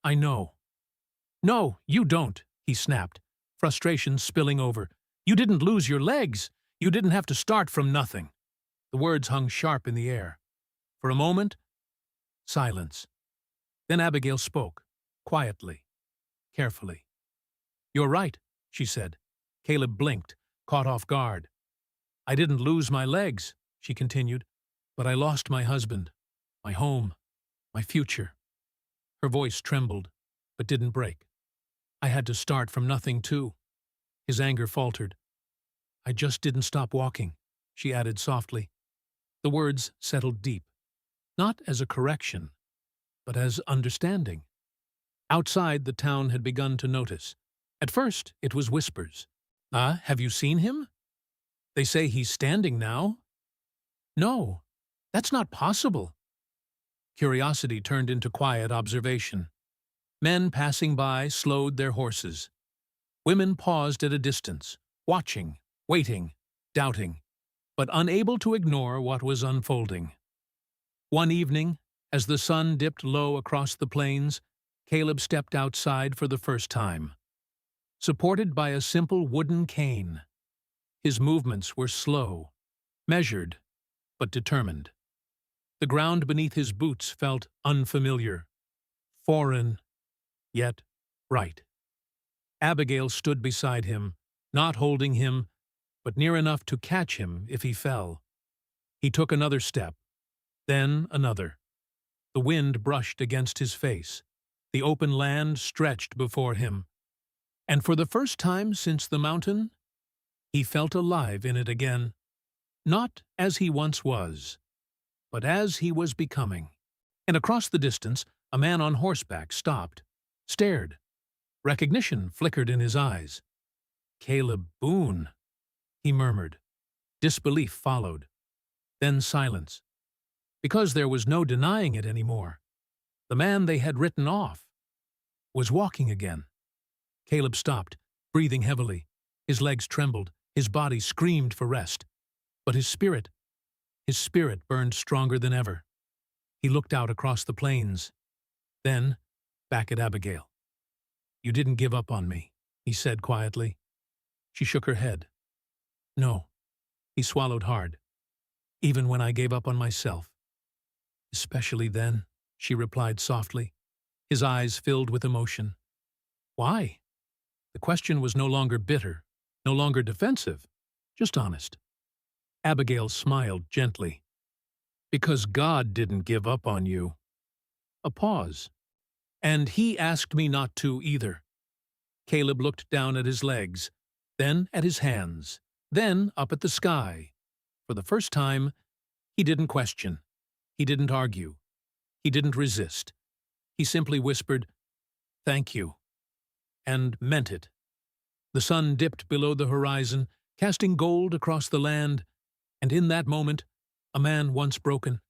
I know. No, you don't, he snapped, frustration spilling over. You didn't lose your legs. You didn't have to start from nothing. The words hung sharp in the air. For a moment, silence. Then Abigail spoke, quietly, carefully. "You're right," she said. Caleb blinked, caught off guard. "I didn't lose my legs," she continued, "but I lost my husband, my home, my future." Her voice trembled, but didn't break. "I had to start from nothing, too." His anger faltered. "I just didn't stop walking," she added softly. The words settled deep, not as a correction, but as understanding. Outside, the town had begun to notice. At first, it was whispers. "Ah, have you seen him? They say he's standing now." "No, that's not possible." Curiosity turned into quiet observation. Men passing by slowed their horses. Women paused at a distance, watching, waiting, doubting, but unable to ignore what was unfolding. One evening, as the sun dipped low across the plains, Caleb stepped outside for the first time. Supported by a simple wooden cane, his movements were slow, measured, but determined. The ground beneath his boots felt unfamiliar, foreign, yet right. Abigail stood beside him, not holding him, but near enough to catch him if he fell. He took another step, then another. The wind brushed against his face. The open land stretched before him. And for the first time since the mountain, he felt alive in it again, not as he once was, but as he was becoming. And across the distance, a man on horseback stopped, stared. Recognition flickered in his eyes. "Caleb Boone," he murmured. Disbelief followed. Then silence. Because there was no denying it anymore. The man they had written off was walking again. Caleb stopped, breathing heavily. His legs trembled, his body screamed for rest. But his spirit burned stronger than ever. He looked out across the plains, then back at Abigail. "You didn't give up on me," he said quietly. She shook her head. "No," he swallowed hard. "Even when I gave up on myself." "Especially then," she replied softly. His eyes filled with emotion. "Why?" The question was no longer bitter, no longer defensive, just honest. Abigail smiled gently. "Because God didn't give up on you." A pause. "And he asked me not to either." Caleb looked down at his legs, then at his hands, then up at the sky. For the first time, he didn't question. He didn't argue. He didn't resist. He simply whispered, "Thank you," and meant it. The sun dipped below the horizon, casting gold across the land, and in that moment, a man once broken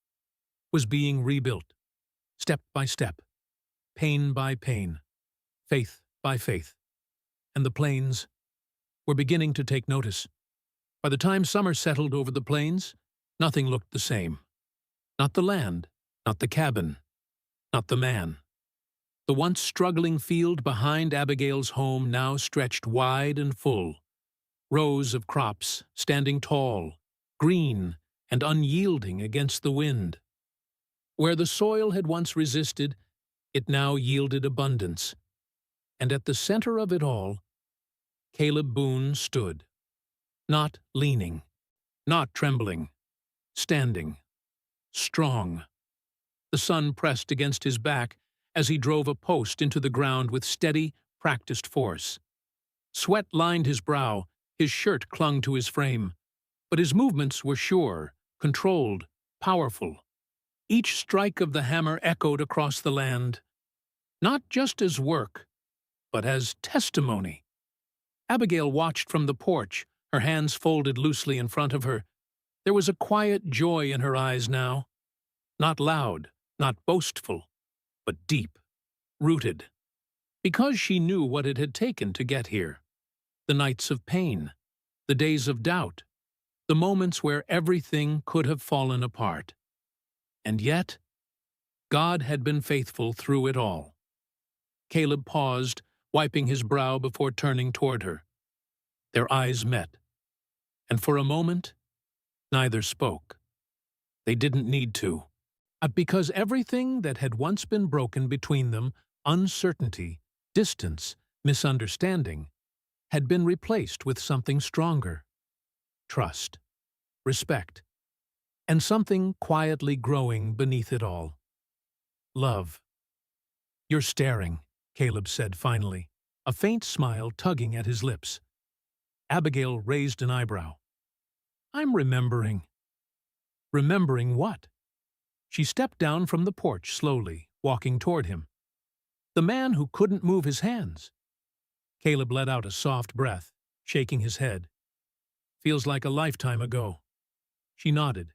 was being rebuilt, step by step, pain by pain, faith by faith. And the plains were beginning to take notice. By the time summer settled over the plains, nothing looked the same. Not the land, not the cabin, not the man. The once struggling field behind Abigail's home now stretched wide and full. Rows of crops standing tall, green, and unyielding against the wind. Where the soil had once resisted, it now yielded abundance. And at the center of it all, Caleb Boone stood. Not leaning, not trembling, standing, strong. The sun pressed against his back as he drove a post into the ground with steady, practiced force. Sweat lined his brow, his shirt clung to his frame, but his movements were sure, controlled, powerful. Each strike of the hammer echoed across the land, not just as work, but as testimony. Abigail watched from the porch, her hands folded loosely in front of her. There was a quiet joy in her eyes now. Not loud, not boastful, but deep, rooted. Because she knew what it had taken to get here. The nights of pain, the days of doubt, the moments where everything could have fallen apart. And yet, God had been faithful through it all. Caleb paused, wiping his brow before turning toward her. Their eyes met, and for a moment, neither spoke. They didn't need to. Because everything that had once been broken between them, uncertainty, distance, misunderstanding, had been replaced with something stronger: trust, respect, and something quietly growing beneath it all: love. "You're staring," Caleb said finally, a faint smile tugging at his lips. Abigail raised an eyebrow. "I'm remembering." "Remembering what?" She stepped down from the porch slowly, walking toward him. "The man who couldn't move his hands." Caleb let out a soft breath, shaking his head. "Feels like a lifetime ago." She nodded.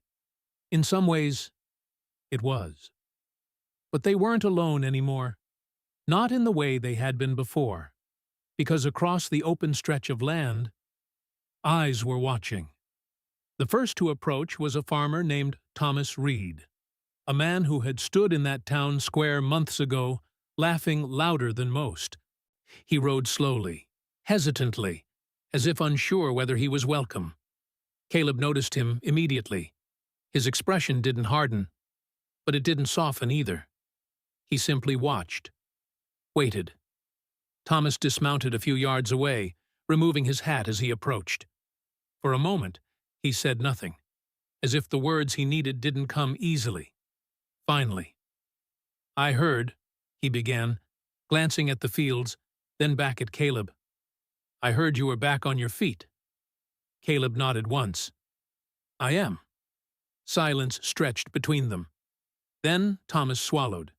In some ways, it was. But they weren't alone anymore. Not in the way they had been before, because across the open stretch of land, eyes were watching. The first to approach was a farmer named Thomas Reed, a man who had stood in that town square months ago, laughing louder than most. He rode slowly, hesitantly, as if unsure whether he was welcome. Caleb noticed him immediately. His expression didn't harden, but it didn't soften either. He simply watched, waited. Thomas dismounted a few yards away, removing his hat as he approached. For a moment, he said nothing, as if the words he needed didn't come easily. Finally, "I heard," he began, glancing at the fields, then back at Caleb. "I heard you were back on your feet." Caleb nodded once. "I am." Silence stretched between them. Then Thomas swallowed.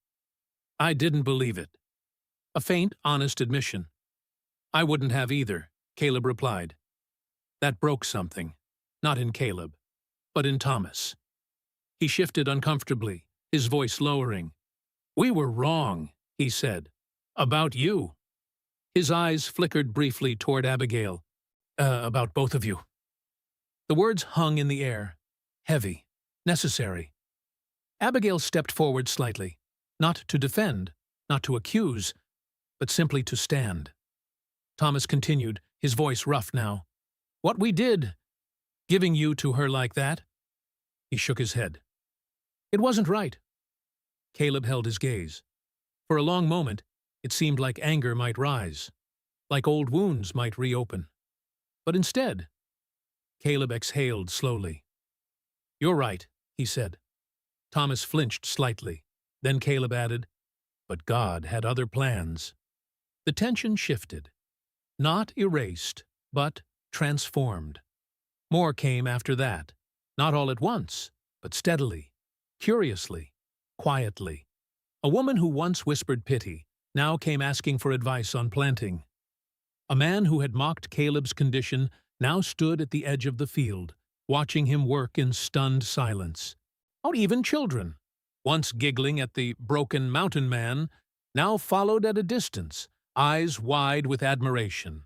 "I didn't believe it." A faint, honest admission. "I wouldn't have either," Caleb replied. That broke something, not in Caleb, but in Thomas. He shifted uncomfortably, his voice lowering. "We were wrong," he said. "About you." His eyes flickered briefly toward Abigail. About both of you." The words hung in the air, heavy, necessary. Abigail stepped forward slightly, not to defend, not to accuse, but simply to stand. Thomas continued, his voice rough now. "What we did, giving you to her like that." He shook his head. "It wasn't right." Caleb held his gaze. For a long moment, it seemed like anger might rise, like old wounds might reopen. But instead, Caleb exhaled slowly. "You're right," he said. Thomas flinched slightly. Then Caleb added, "But God had other plans." The tension shifted. Not erased, but transformed. More came after that. Not all at once, but steadily, curiously, quietly. A woman who once whispered pity now came asking for advice on planting. A man who had mocked Caleb's condition now stood at the edge of the field, watching him work in stunned silence. Not even children, once giggling at the broken mountain man, now followed at a distance, eyes wide with admiration.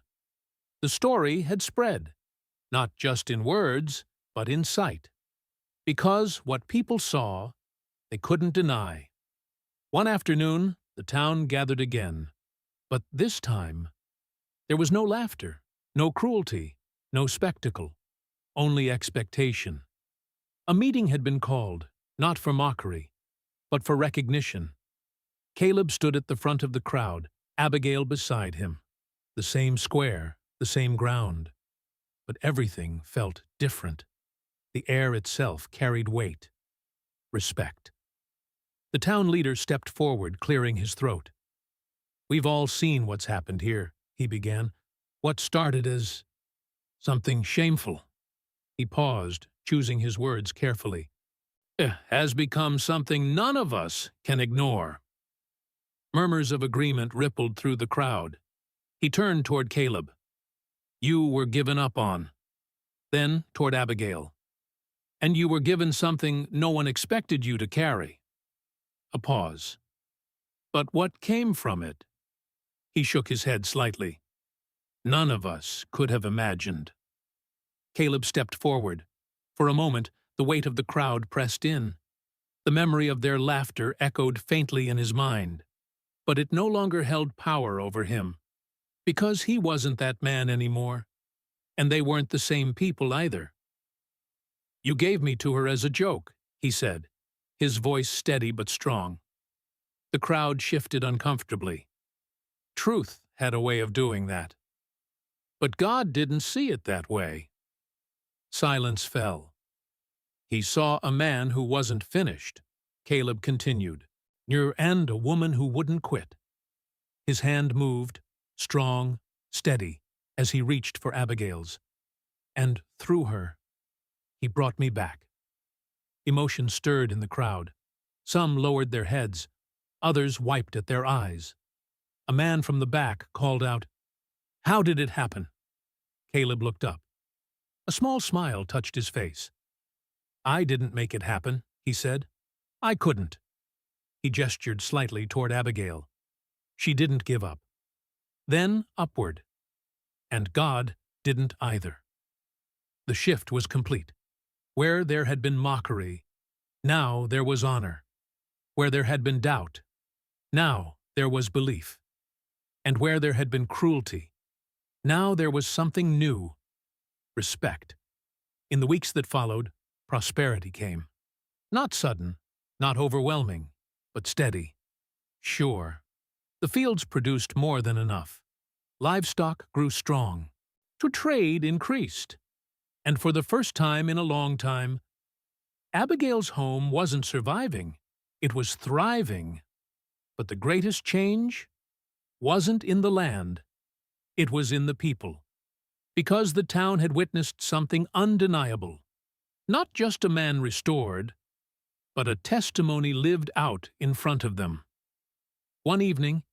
The story had spread, not just in words, but in sight. Because what people saw, they couldn't deny. One afternoon, the town gathered again. But this time, there was no laughter, no cruelty, no spectacle, only expectation. A meeting had been called, not for mockery, but for recognition. Caleb stood at the front of the crowd, Abigail beside him. The same square, the same ground. But everything felt different. The air itself carried weight. Respect. The town leader stepped forward, clearing his throat. "We've all seen what's happened here," he began. "What started as something shameful." He paused, choosing his words carefully. "Has become something none of us can ignore." Murmurs of agreement rippled through the crowd. He turned toward Caleb. "You were given up on." Then toward Abigail. "And you were given something no one expected you to carry." A pause. "But what came from it?" He shook his head slightly. "None of us could have imagined." Caleb stepped forward. For a moment, the weight of the crowd pressed in. The memory of their laughter echoed faintly in his mind. But it no longer held power over him. Because he wasn't that man anymore. And they weren't the same people either. "You gave me to her as a joke," he said, his voice steady but strong. The crowd shifted uncomfortably. Truth had a way of doing that. But God didn't see it that way. Silence fell. He saw a man who wasn't finished. Caleb continued, and a woman who wouldn't quit. His hand moved, strong, steady, as he reached for Abigail's. And through her, he brought me back. Emotion stirred in the crowd. Some lowered their heads. Others wiped at their eyes. A man from the back called out, "How did it happen?" Caleb looked up. A small smile touched his face. "I didn't make it happen," he said. "I couldn't." He gestured slightly toward Abigail. She didn't give up. Then upward. And God didn't either. The shift was complete. Where there had been mockery, now there was honor. Where there had been doubt, now there was belief. And where there had been cruelty, now there was something new: respect. In the weeks that followed, prosperity came. Not sudden, not overwhelming, but steady. Sure. The fields produced more than enough. Livestock grew strong. To trade increased. And for the first time in a long time, Abigail's home wasn't surviving, it was thriving. But the greatest change wasn't in the land, it was in the people. Because the town had witnessed something undeniable. Not just a man restored, but a testimony lived out in front of them. One evening,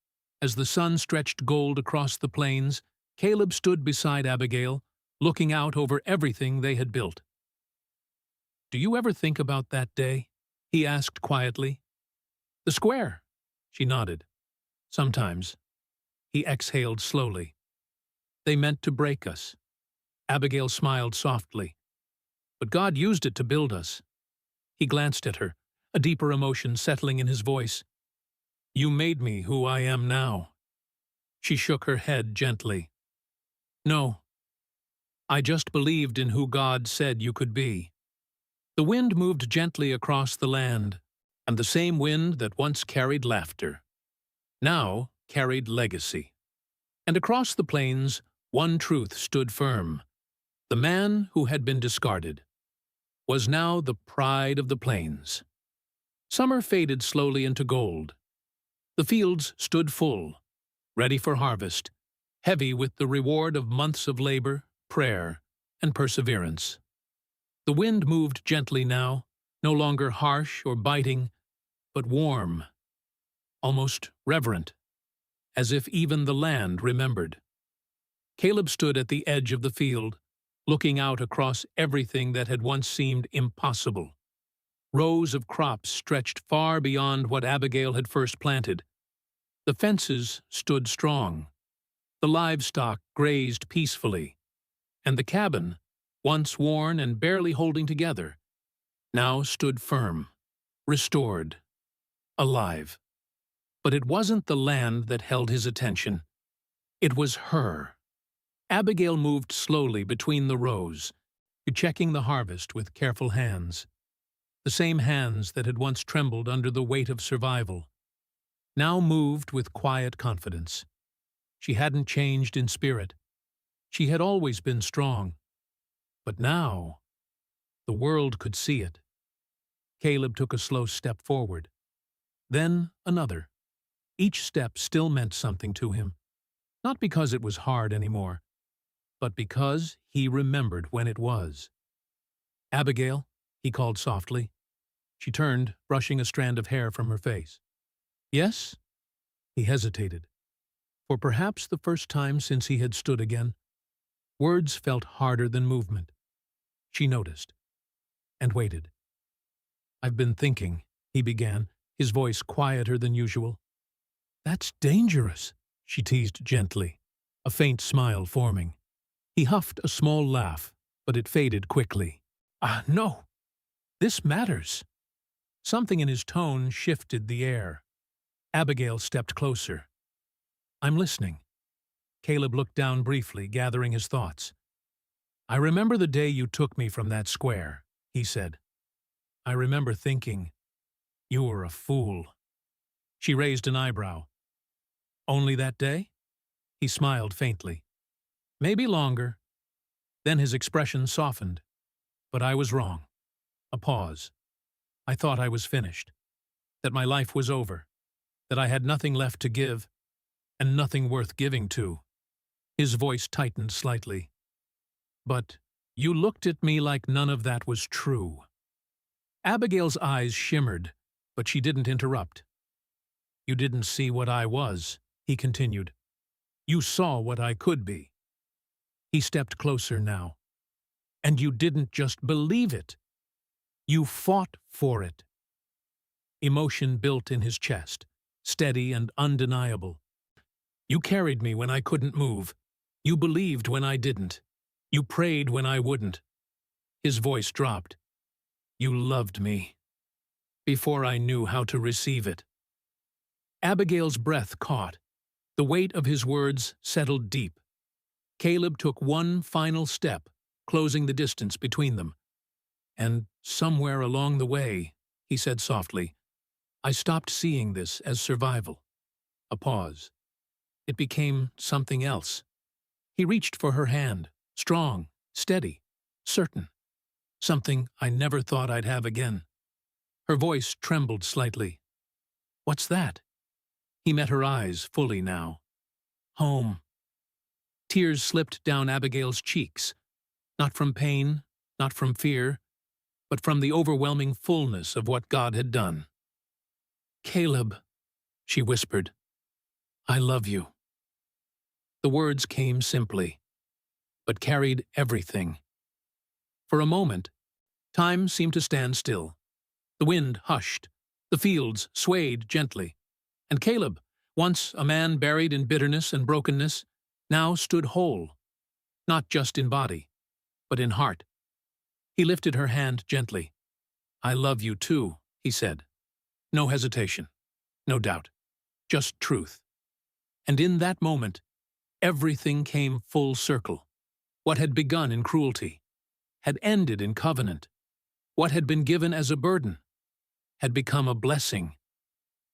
as the sun stretched gold across the plains, Caleb stood beside Abigail, looking out over everything they had built. "Do you ever think about that day?" he asked quietly. "The square," she nodded. "Sometimes." He exhaled slowly. "They meant to break us." Abigail smiled softly. "But God used it to build us." He glanced at her, a deeper emotion settling in his voice. "You made me who I am now." She shook her head gently. "No. I just believed in who God said you could be." The wind moved gently across the land, and the same wind that once carried laughter now carried legacy. And across the plains, one truth stood firm. The man who had been discarded was now the pride of the plains. Summer faded slowly into gold. The fields stood full, ready for harvest, heavy with the reward of months of labor, prayer, and perseverance. The wind moved gently now, no longer harsh or biting, but warm, almost reverent, as if even the land remembered. Caleb stood at the edge of the field, looking out across everything that had once seemed impossible. Rows of crops stretched far beyond what Abigail had first planted. The fences stood strong. The livestock grazed peacefully. And the cabin, once worn and barely holding together, now stood firm, restored, alive. But it wasn't the land that held his attention. It was her. Abigail moved slowly between the rows, checking the harvest with careful hands. The same hands that had once trembled under the weight of survival, now moved with quiet confidence. She hadn't changed in spirit. She had always been strong. But now, the world could see it. Caleb took a slow step forward. Then another. Each step still meant something to him. Not because it was hard anymore, but because he remembered when it was. "Abigail," he called softly. She turned, brushing a strand of hair from her face. "Yes?" He hesitated. For perhaps the first time since he had stood again, words felt harder than movement. She noticed, and waited. "I've been thinking," he began, his voice quieter than usual. "That's dangerous," she teased gently, a faint smile forming. He huffed a small laugh, but it faded quickly. No. This matters." Something in his tone shifted the air. Abigail stepped closer. "I'm listening." Caleb looked down briefly, gathering his thoughts. "I remember the day you took me from that square," he said. "I remember thinking, you were a fool." She raised an eyebrow. "Only that day?" He smiled faintly. Maybe longer. Then his expression softened. But I was wrong. A pause. I thought I was finished. That my life was over. That I had nothing left to give, and nothing worth giving to. His voice tightened slightly. But you looked at me like none of that was true. Abigail's eyes shimmered, but she didn't interrupt. You didn't see what I was, he continued. You saw what I could be. He stepped closer now. And you didn't just believe it. You fought for it. Emotion built in his chest, steady and undeniable. You carried me when I couldn't move. You believed when I didn't. You prayed when I wouldn't. His voice dropped. You loved me. Before I knew how to receive it. Abigail's breath caught. The weight of his words settled deep. Caleb took one final step, closing the distance between them. And somewhere along the way, he said softly, I stopped seeing this as survival. A pause. It became something else. He reached for her hand, strong, steady, certain. Something I never thought I'd have again. Her voice trembled slightly. What's that? He met her eyes fully now. Home. Tears slipped down Abigail's cheeks, not from pain, not from fear, but from the overwhelming fullness of what God had done. Caleb, she whispered, I love you. The words came simply, but carried everything. For a moment, time seemed to stand still. The wind hushed, the fields swayed gently, and Caleb, once a man buried in bitterness and brokenness, now stood whole, not just in body, but in heart. He lifted her hand gently. I love you too, he said. No hesitation, no doubt, just truth. And in that moment, everything came full circle. What had begun in cruelty, had ended in covenant. What had been given as a burden, had become a blessing.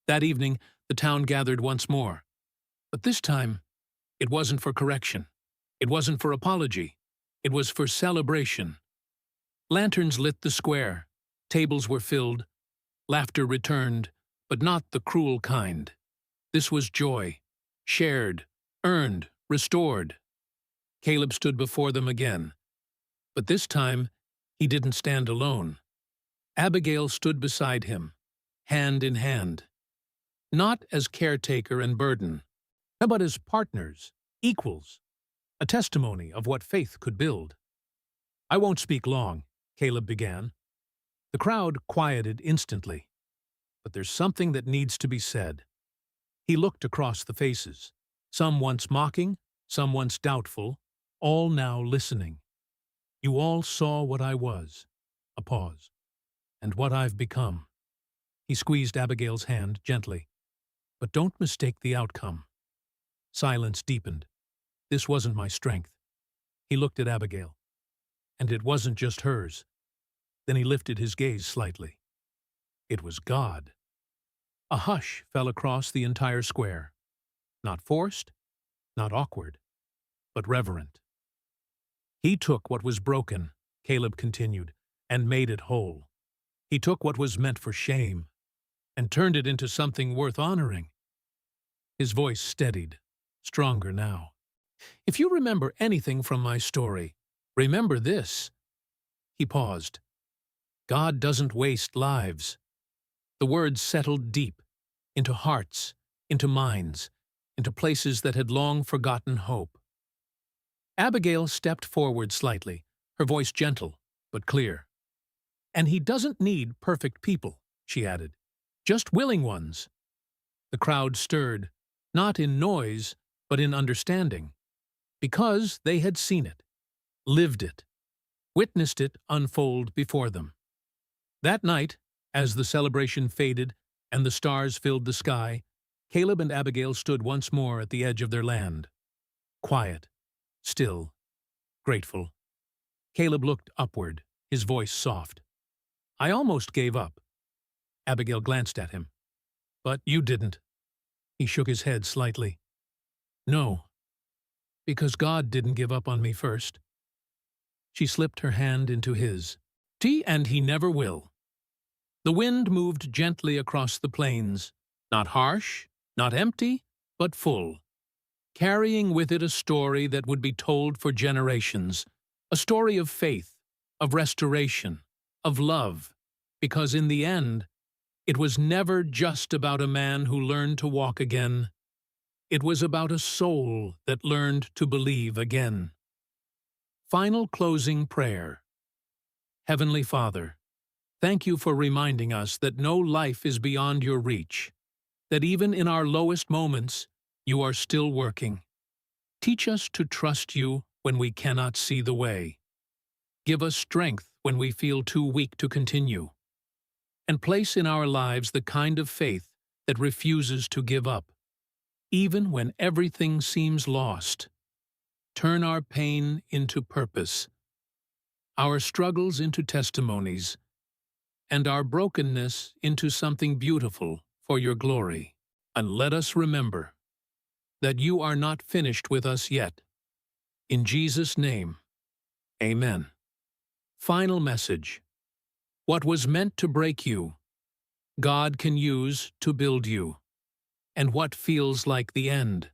That evening, the town gathered once more. But this time, it wasn't for correction. It wasn't for apology. It was for celebration. Lanterns lit the square. Tables were filled. Laughter returned, but not the cruel kind. This was joy, shared, earned, restored. Caleb stood before them again. But this time, he didn't stand alone. Abigail stood beside him, hand in hand. Not as caretaker and burden, but as partners, equals, a testimony of what faith could build. I won't speak long, Caleb began. The crowd quieted instantly. But there's something that needs to be said. He looked across the faces, some once mocking, some once doubtful, all now listening. You all saw what I was, a pause, and what I've become. He squeezed Abigail's hand gently. But don't mistake the outcome. Silence deepened. This wasn't my strength. He looked at Abigail. And it wasn't just hers. Then he lifted his gaze slightly. It was God. A hush fell across the entire square. Not forced, not awkward, but reverent. He took what was broken, Caleb continued, and made it whole. He took what was meant for shame and turned it into something worth honoring. His voice steadied, stronger now. If you remember anything from my story, remember this. He paused. God doesn't waste lives. The words settled deep, into hearts, into minds, into places that had long forgotten hope. Abigail stepped forward slightly, her voice gentle, but clear. And he doesn't need perfect people, she added, just willing ones. The crowd stirred, not in noise, but in understanding, because they had seen it, lived it, witnessed it unfold before them. That night, as the celebration faded and the stars filled the sky, Caleb and Abigail stood once more at the edge of their land. Quiet, still, grateful. Caleb looked upward, his voice soft. I almost gave up. Abigail glanced at him. But you didn't. He shook his head slightly. No, because God didn't give up on me first. She slipped her hand into his. And he never will. The wind moved gently across the plains, not harsh, not empty, but full, carrying with it a story that would be told for generations, a story of faith, of restoration, of love, because in the end, it was never just about a man who learned to walk again. It was about a soul that learned to believe again. Final closing prayer. Heavenly Father, thank you for reminding us that no life is beyond your reach, that even in our lowest moments, you are still working. Teach us to trust you when we cannot see the way. Give us strength when we feel too weak to continue. And place in our lives the kind of faith that refuses to give up, even when everything seems lost. Turn our pain into purpose, our struggles into testimonies, and our brokenness into something beautiful for your glory. And let us remember that you are not finished with us yet. In Jesus' name, amen. Final message. What was meant to break you, God can use to build you. And what feels like the end,